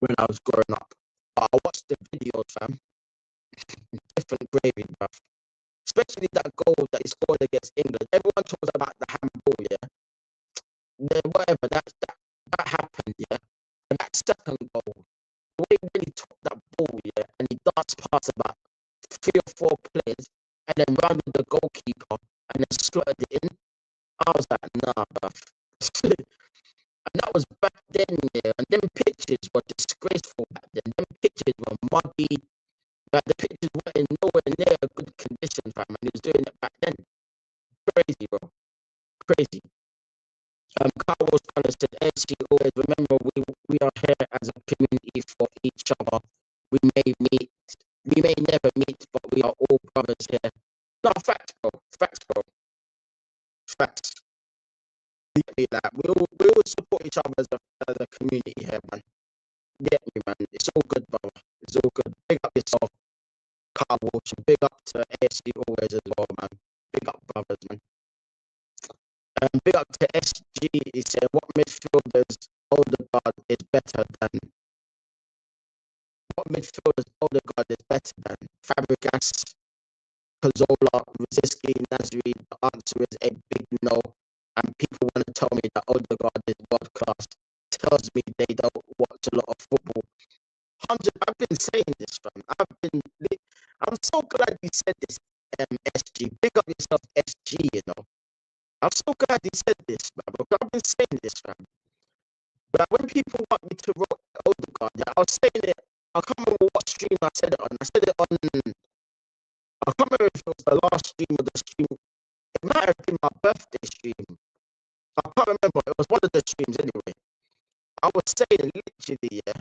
when I was growing up. But I watched the videos, fam. Different gravy, bruv. Especially that goal that he scored against England. Everyone talks about the handball, yeah. Whatever, that happened, yeah. And that second goal, the way when he took that ball, yeah, and he darts past about 3 or 4 players and then rounded the goalkeeper and then slotted it in. I was like, nah, bruv. And that was back then, yeah. And them pitches were disgraceful back then. Them pitches were muddy. Like, the pitches weren't in nowhere near a good condition, fam. And he was doing it back then. Crazy, bro. Crazy. Carl was kind of said, AFC always remember we are here as a community for each other. We may meet, we may never meet, but we are all brothers here. No, facts, bro. Facts, bro. Facts. Like, we all support each other as a community here, man. Get me, man. It's all good, brother. It's all good. Big up yourself, Carl Walsh. Big up to ASC always as well, man. Big up, brothers, man. Big up to SG. He said, what midfielders Odegaard is better than? What midfielders Odegaard is better than? Fabregas, Cazorla, Rosicky, Nasri. The answer is a big no. And people want to tell me that Odegaard is world class. Tells me they don't watch a lot of football. 100. I've been saying this, fam. I'm so glad you said this, SG. Big up yourself, SG. You know. I'm so glad you said this, man. Because I've been saying this, fam. But when people want me to rock Odegaard, yeah, I was saying it. I can't remember what stream I said it on. I said it on. I can't remember if it was the last stream or the stream. It might have been my birthday stream. I can't remember. It was one of the streams anyway. I was saying literally, yeah,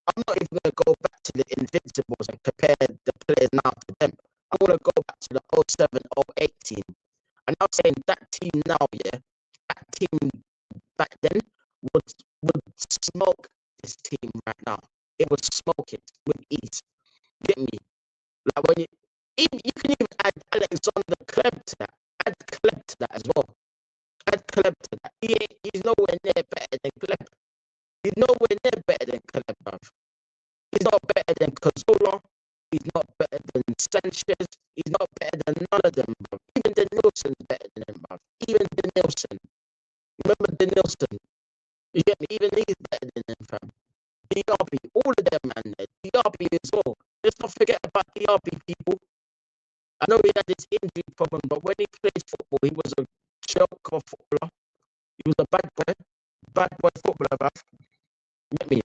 I'm not even going to go back to the Invincibles and compare the players now to them. I'm going to go back to the 07, 08 team. And I'm saying that team now, yeah, that team back then would smoke this team right now. It would smoke it with ease. Get me? Like when you can even add Alexander Kleb to that. Add Kleb to that as well. Add Kleb to that. He's nowhere near better than Kleb. He's nowhere near better than Kleb, bruv. He's not better than Cazorla. He's not better than Sanchez. He's not better than none of them, bruv. Even the Nielsen's better than him, bruv. Even the Nielsen. Remember the Nielsen? You get me? Even he's better than him, fam. DRB, all of them, man. DRB as well. Let's not forget about DRB, people. I know he had this injury problem, but when he played football, he was a joke of footballer. He was a bad boy footballer, bruv. You get me?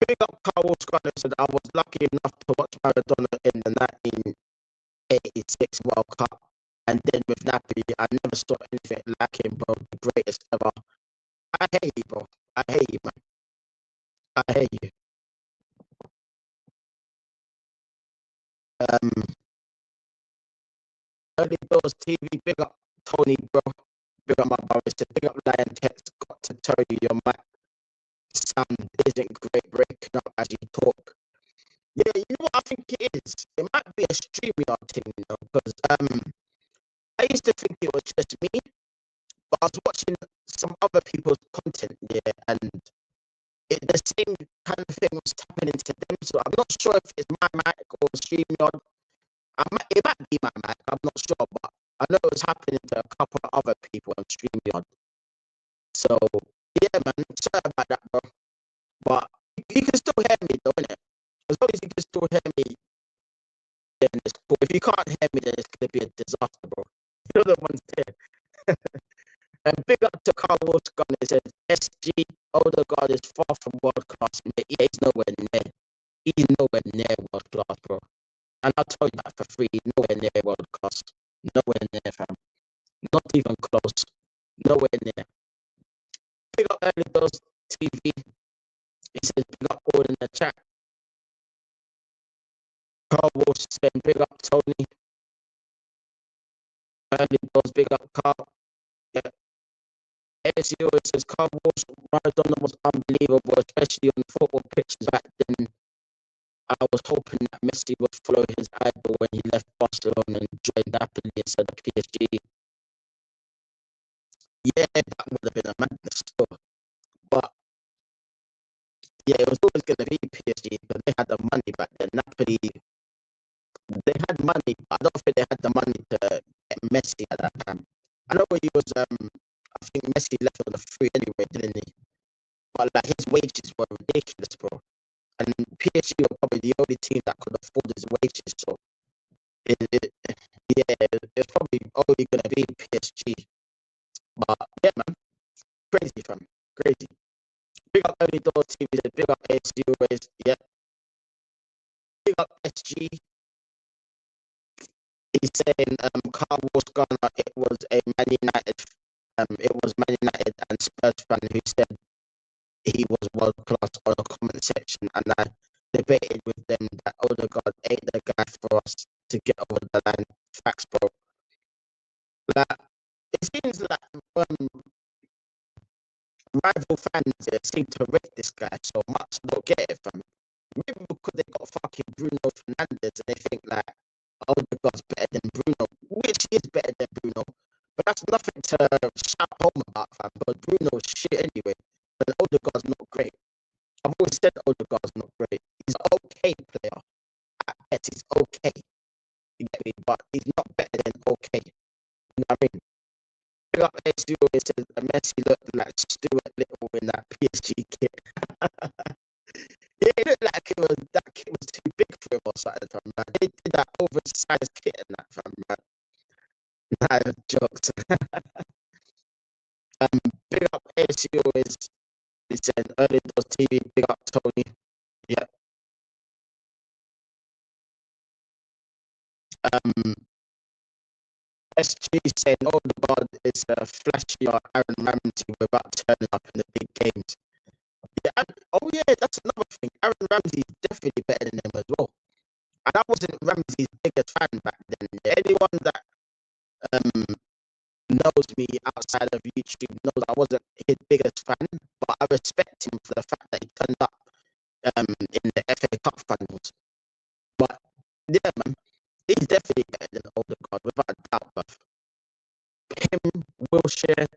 Big up Carl Scott said I was lucky enough to watch Maradona in the 1986 World Cup, and then with Napoli, I never saw anything like him, bro. The greatest ever. I hate you, bro. I hate you, man. I hate you. Early Doors TV, big up Tony, bro. Big up my brother. Big up Liontekz. Got to tell you, your mic sound isn't great breaking up as you talk. Yeah, you know what I think it is? It might be a StreamYard thing, you know, because I used to think it was just me, but I was watching some other people's content, yeah, and the same kind of thing was happening to them. So I'm not sure if it's my mic or StreamYard. It might be my mic, I'm not sure, but I know it was happening to a couple of other people on StreamYard. So, yeah, man, sorry about that, bro. But you can still hear me, though, innit? As long as you can still hear me, then it's cool. If you can't hear me, then it's going to be a disaster, bro. You're the ones there. And big up to Carl Walsh, it says, SG, Odegaard is far from world class, mate. Yeah, he's nowhere near. He's nowhere near world class, bro. And I'll tell you that for free. He's nowhere near world class. Nowhere near, fam. Not even close. Nowhere near. Big up Early Doors TV. He says, big up all in the chat. Carl Walsh saying, big up Tony. Early Doors, big up Carl. Yeah. SEO, it says, Carl Walsh, Maradona was unbelievable, especially on football pitches back then. I was hoping that Messi would follow his idol when he left Barcelona and joined Napoli instead of PSG. Yeah, that would have been a madness still. But yeah, it was always going to be PSG because they had the money back then. Napoli, they had money, but I don't think they had the money to get Messi at that time. I know he was, I think Messi left on the free anyway, didn't he? But like his wages were ridiculous, bro. And PSG were probably the only team that could afford his wages. So it's probably only going to be PSG. But yeah, man, crazy, fam, crazy. Big up Early Doors TV, big up ASG always, yeah. Big up SG. He's saying, Carl Walsh Ghana, it was Man United and Spurs fan who said he was world class on the comment section, and I debated with them that Odegaard ain't the guy for us to get over the line. Facts, bro. Like, it seems like rival fans seem to rate this guy so much. I don't get it, fam. Maybe because they got fucking Bruno Fernandes and they think like Odegaard's better than Bruno, which is better than Bruno. But that's nothing to shout home about, fam. But Bruno's shit anyway. But Odegaard's not great. I've always said Odegaard's not great. He's an okay player. At best, he's okay. You get me? But he's not better than okay. You know what I mean? Big up SU always says Messi looked like Stuart Little in that PSG kit. Yeah, it looked like that kit was too big for him or something, fam. Man. They did that oversized kit and that, fam. Man. Nah, jokes. Big up ASU always. He said early doors TV. Big up Tony. Yeah. SG said Odegaard is a flashier Aaron Ramsey without turning up in the big games. Yeah, oh yeah, that's another thing. Aaron Ramsey is definitely better than him as well. And I wasn't Ramsey's biggest fan back then. Anyone that knows me outside of YouTube knows I wasn't his biggest fan, but I respect him for the fact that he turned up in the FA Cup finals. But yeah, man, he's definitely better than Odegaard without a doubt. But him, Wilshere,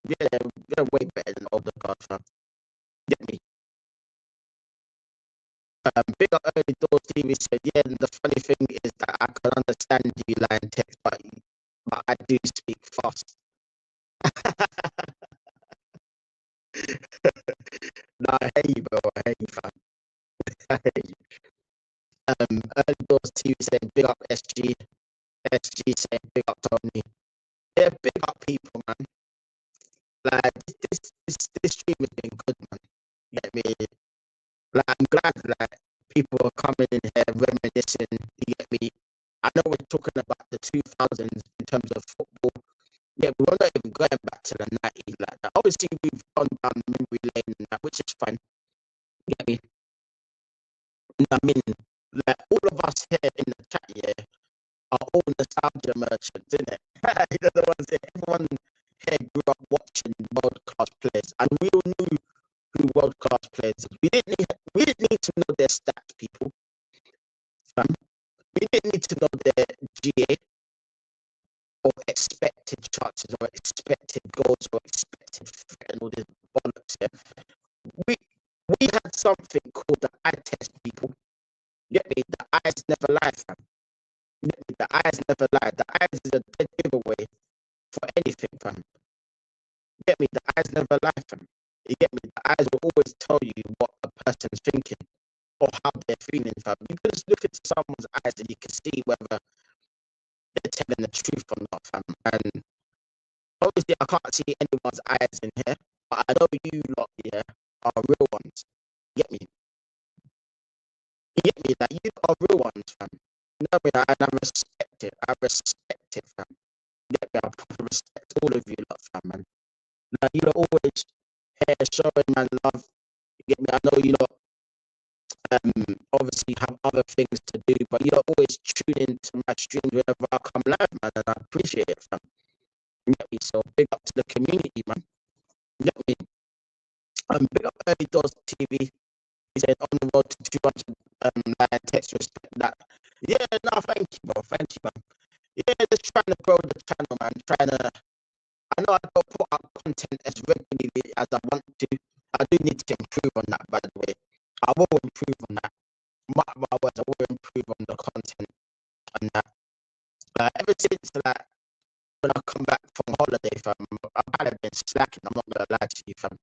yeah, they're way better than Odegaard, fam. Get me. Big up early doors TV said, yeah, the funny thing is that I can understand you, Liontekz, but I do speak fast. No, I hear you, bro. I hear you, fam. I hear you. Early doors TV said, big up SG. SG said, big up Tony. Yeah, big up people, man. Like this stream has been good, man. You get me? Like I'm glad that people are coming in here reminiscing. You get me? I know we're talking about the 2000s in terms of football. Yeah, we're not even going back to the 90s like that. Obviously, we've gone down memory lane and that, which is fine. You get me? I mean, like all of us here in the chat here are all nostalgia merchants, isn't it? You know the ones here. Everyone here grew up watching world class players, and we all knew who world class players is. We didn't need to know their stats, people. We didn't need to know their GA or expected chances or expected goals or expected threat and all this bollocks here. We had something called the eye test, people. Get me? The eyes never lie, fam. Get me? The eyes never lie. The eyes is a dead giveaway for anything, fam. Get me? The eyes never lie, fam. You get me? The eyes will always tell you what a person's thinking or how they're feeling, fam. You can just look into someone's eyes and you can see whether they're telling the truth or not, fam. And obviously, I can't see anyone's eyes in here, but I know you lot here are real ones. Get me? You get me? Like, you are real ones, fam. You know me? And I respect it. I respect it, fam. Get me? I respect all of you lot, fam, man. Like, you lot always here showing my love. You get me? I know you lot obviously have other things to do, but you lot always tune into my streams whenever I come live, man, and I appreciate it, fam. You get me? So big up to the community, man. You get me? Big up Early Doors TV. He said on the road to 200 Liontekz, respect that. Yeah, no, thank you, bro. Thank you, man. Yeah, just trying to grow the channel, man. I know I don't put up content as regularly as I want to. I do need to improve on that, by the way. I will improve on that. Mark my words, I will improve on the content and that. Ever since like when I come back from holiday, fam, I've kind of been slacking. I'm not gonna lie to you, fam.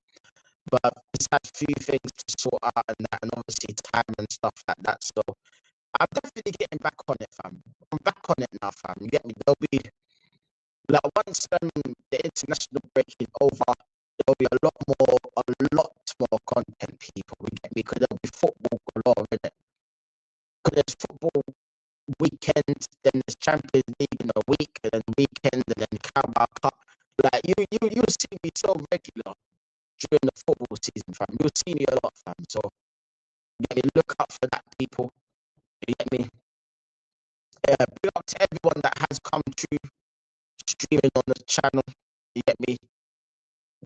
But it's had a few things to sort out and that, and obviously time and stuff like that. So I'm definitely getting back on it, fam. I'm back on it now, fam. You get me? There'll be like once the international break is over, there'll be a lot more content, people. You get me? Because there'll be football galore in it. Because there's football weekend, then there's Champions League in a week, and then weekend, and then Carabao Cup. Like you see me so regular. during the football season, fam. You'll see me a lot, fam. So get me, look out for that, people. You get me? Yeah, big up to everyone that has come through streaming on the channel. You get me?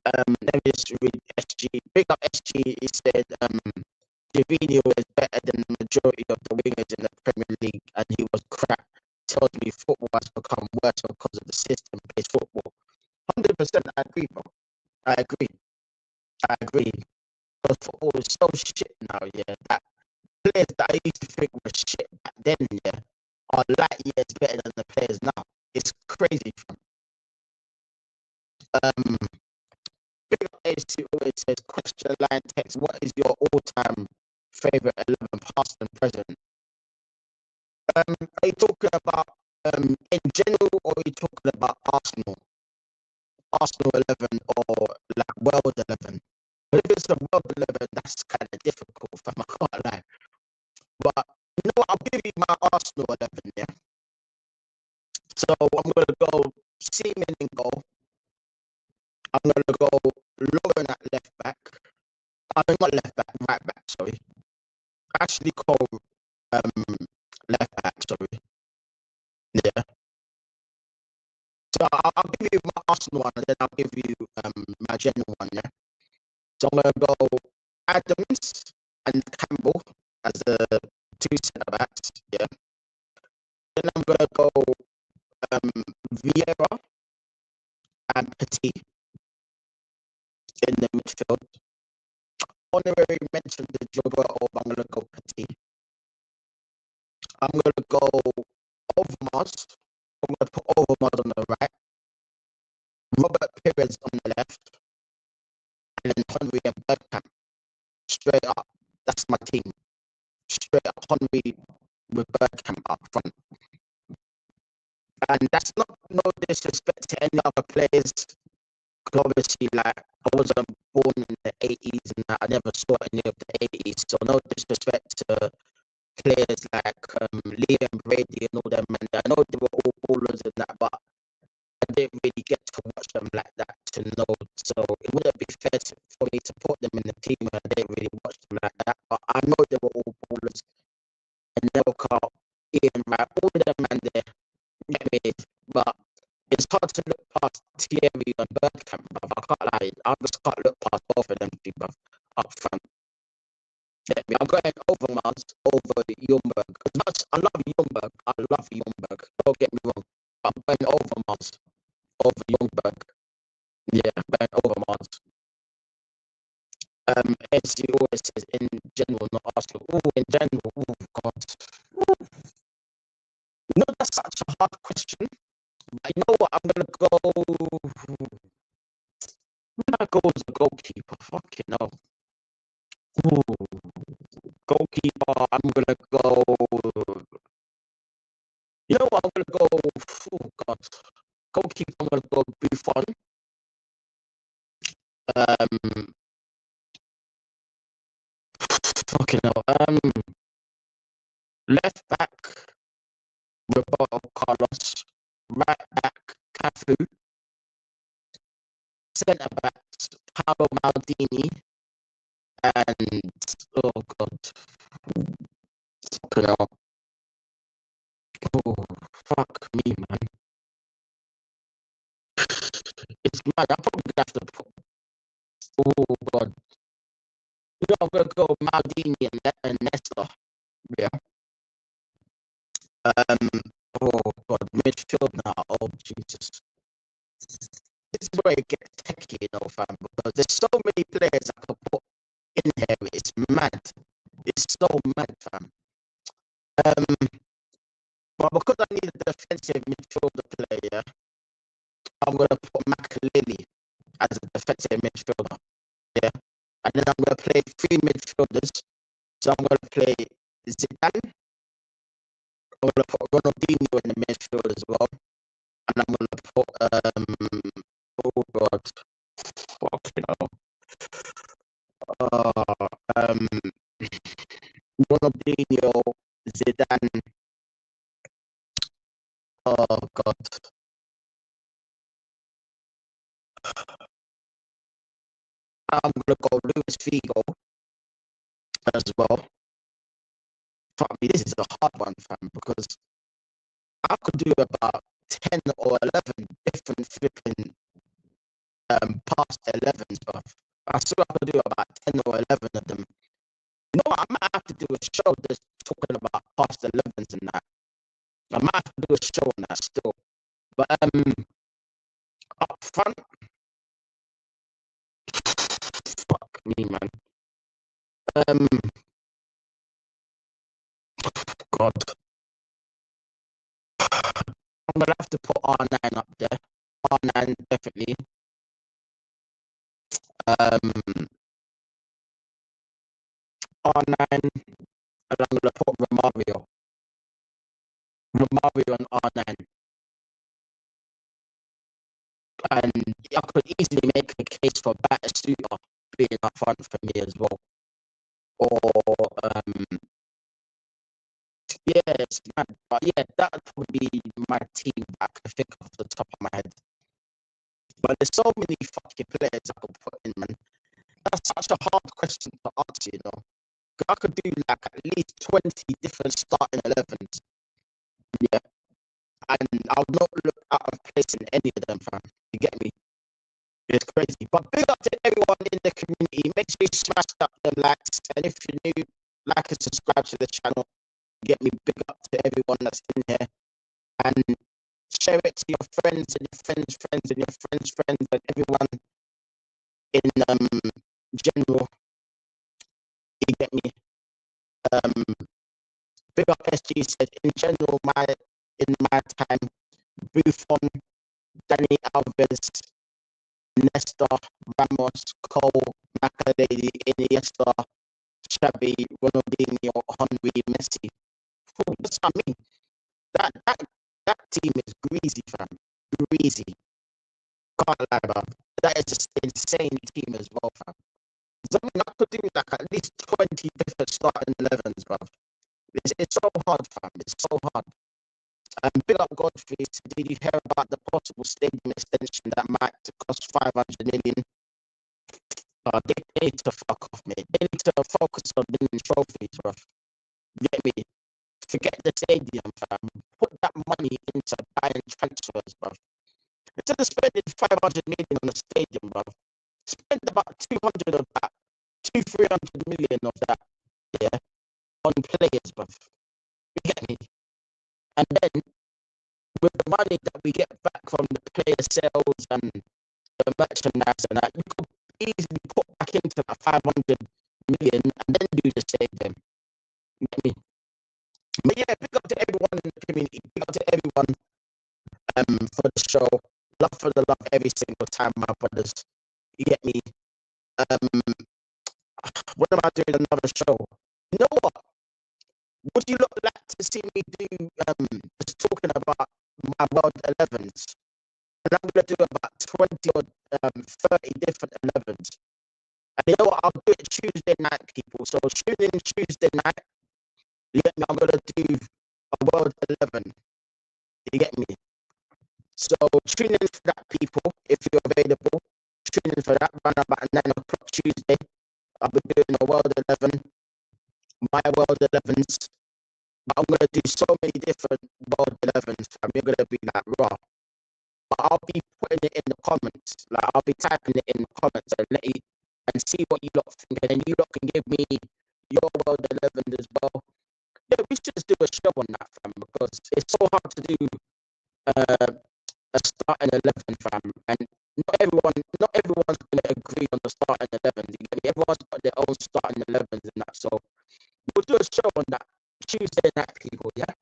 Let me just read SG. Big up SG. He said, Jorginho is better than the majority of the wingers in the Premier League, and he was crap. Tells me football has become worse because of the system-based football. 100%, I agree, bro. I agree. Because football is so shit now, yeah. That players that I used to think were shit back then, yeah, are light years better than the players now. It's crazy. Big up AC always says, question Liontekz, what is your all-time favorite 11 past and present? Are you talking about in general, or are you talking about Arsenal? Arsenal 11 or like World 11? But if it's a World 11, that's kind of difficult, fam. I can't lie. But you know what? I'll give you my Arsenal 11, yeah? So I'm going to go Seaman in goal. I'm going to go Lauren at left back. I mean, not left back, right back, sorry. Ashley Cole, left back, sorry. Yeah. So I'll give you my Arsenal one, and then I'll give you my general one, yeah? So I'm going to go Adams and Campbell as the two centre backs, yeah? Then I'm going to go Vieira and Petit in the midfield. Honorary mention the Jogo of I'm going to go Petit. I'm going to go Overmars. I'm going to put Overmars on the right. Robert Pires on the left. And then Henry and Bergkamp. Straight up. That's my team. Straight up Henry with Bergkamp up front. And that's not no disrespect to any other players. Because obviously, like, I wasn't born in the 80s and I never saw any of the 80s. So no disrespect to players like Liam Brady and all them, and I know they were all ballers and that, but I didn't really get to watch them like that to know. So it wouldn't be fair for me to put them in the team and I didn't really watch them like that. But I know they were all ballers. And Nelka, Ian Wright, all of them, and they get me. But it's hard to look past Thierry and Bergkamp, but I can't lie. I just can't look past both of them people up front. I'm going Overmars over Ljungberg. As much I love Ljungberg. Don't get me wrong. I'm going Overmars over Ljungberg. Yeah, I'm going Overmars. As he always says, in general, not Arsenal. Oh, in general, oh God. Ooh. You know, that's such a hard question. But you know what? I'm gonna go. Who do I go as a goalkeeper? Fucking hell. Ooh. Goalkeeper, I'm gonna go. You know what? I'm gonna go. Oh God. Goalkeeper, I'm gonna go Buffon. Fucking hell. Left back, Roberto Carlos. Right back, Cafu. Centre backs, Paolo Maldini. And oh God. Fucking hell. Oh, fuck me, man. It's mad. I'm probably gonna have to put. Oh God. You know, I'm gonna go Maldini and Nesta. Yeah. Oh God, midfield now. Oh Jesus. This is where it gets techie, you know, fam. Because there's so many players I could put in here. It's mad. It's so mad, fam. But because I need a defensive midfielder player, I'm gonna put Makaleli as a defensive midfielder. Yeah. And then I'm gonna play three midfielders. So I'm gonna play Zidane. I'm gonna put Ronaldinho in the midfield as well. And I'm gonna put oh God. Fucking hell. Ronaldinho, Zidane. Oh God. I'm gonna go Luis Figo as well. Fuck me, this is a hard one, fam, because I could do about 10 or 11 different flipping past 11s, bro. I still have to do about 10 or 11 of them. You know what? I might have to do a show just talking about past 11s and that. I might have to do a show on that still. But up front, fuck me, man. God. I'm gonna have to put R9 up there. R9 definitely. R9, and I'm gonna put Romario. Romario on R9. And I could easily make a case for Batasuta being up front for me as well. Or yeah, it's mad. But yeah, that would be my team that I could think off the top of my head. But there's so many fucking players I could put in, man. That's such a hard question to answer, you know. I could do like at least 20 different starting 11s. Yeah. And I'll not look out of place in any of them, fam. You get me? It's crazy. But big up to everyone in the community. Make sure you smash up them likes. And if you're new, like and subscribe to the channel. Get me, big up to everyone that's in here. And share it to your friends and your friends' friends and your friends' friends and everyone in general. You get me? Big up SG said in general in my time, Buffon, Danny Alves, Nesta, Ramos, Cole, Makaleli, Iniesta, Xavi, Ronaldinho, Henry, Messi. Oh, that's what I mean. That team is greasy, fam. Greasy. Can't lie, bro. That is just insane team as well, fam. I mean, I could do like at least 20 different starting 11s, bro. It's so hard, fam. It's so hard. Big up Godfrey. Did you hear about the possible stadium extension that might cost 500 million? They need to fuck off, mate. They need to focus on winning trophies, bro. Get me? Forget the stadium, fam. Put that money into buying transfers, bro. Instead of spending 500 million on a stadium, bro, spend about 200 of that, 300 million of that, yeah, on players, bro. You get me? And then with the money that we get back from the player sales and the merchandise and that, you could easily put back into that 500 million and then do the stadium. You get me? But yeah, big up to everyone in the community. Big up to everyone for the show. Love for the love every single time, my brothers. You get me? When am I doing another show? You know what? Would you look like to see me do just talking about my world 11s? And I'm gonna do about 20 or 30 different 11s. And you know what? I'll do it Tuesday night, people. So tune in Tuesday night. You get me? I'm gonna do a world 11. You get me? So tune in for that, people. If you're available, tune in for that. Run about 9 o'clock Tuesday. I'll be doing a world 11, my world 11s. But I'm gonna do so many different world 11s. And you're gonna be like raw. But I'll be putting it in the comments. Like I'll be typing it in the comments and let you and see what you lot think. And then you lot can give me your world 11 as well. Yeah, we should just do a show on that, fam, because it's so hard to do a starting 11, fam, and not everyone's gonna agree on the starting 11. Everyone's got their own starting 11s and that. So we'll do a show on that Tuesday night, people. Yeah,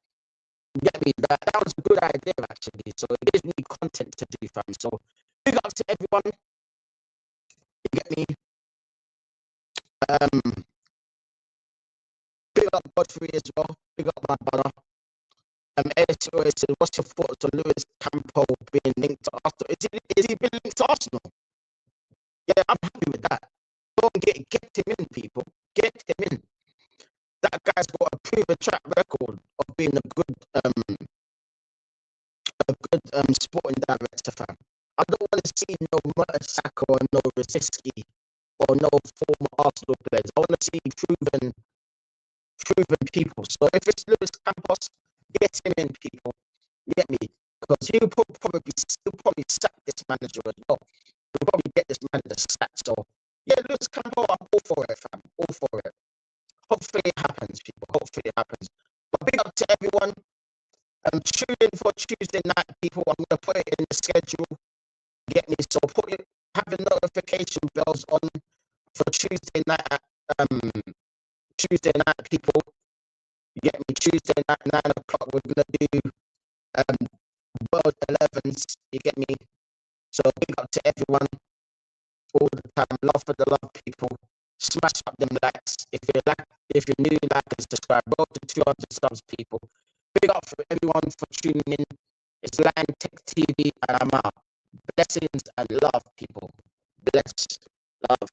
get me? That was a good idea actually. So it gives me content to do, fam. So big up to everyone. You get me? Big up Godfrey as well. Big up my brother. Editor said, what's your thoughts on Lewis Campo being linked to Arsenal? Is he been linked to Arsenal? Yeah, I'm happy with that. Go and get him in, people. Get him in. That guy's got a proven track record of being a good sporting director, fam. I don't want to see no Mertesacker or no Rosicky or no former Arsenal players. I want to see proven people. So if it's Luis Campos, get him in, people. You get me? Because he'll probably sack this manager as well. He'll probably get this manager sacked. So yeah, Luis Campos, I'm all for it, fam. All for it. Hopefully it happens, people. Hopefully it happens. But big up to everyone. Tune in for Tuesday night, people. I'm gonna put it in the schedule. Get me? So have the notification bells on for Tuesday night. Tuesday night, people. You get me? Tuesday night, 9 o'clock. We're gonna do World 11s. You get me? So big up to everyone all the time. Love for the love, people. Smash up them likes. If you're new, like and subscribe. Go to 200 subs, people. Big up for everyone for tuning in. It's Liontekz TV, and I'm out. Blessings and love, people. Bless, love.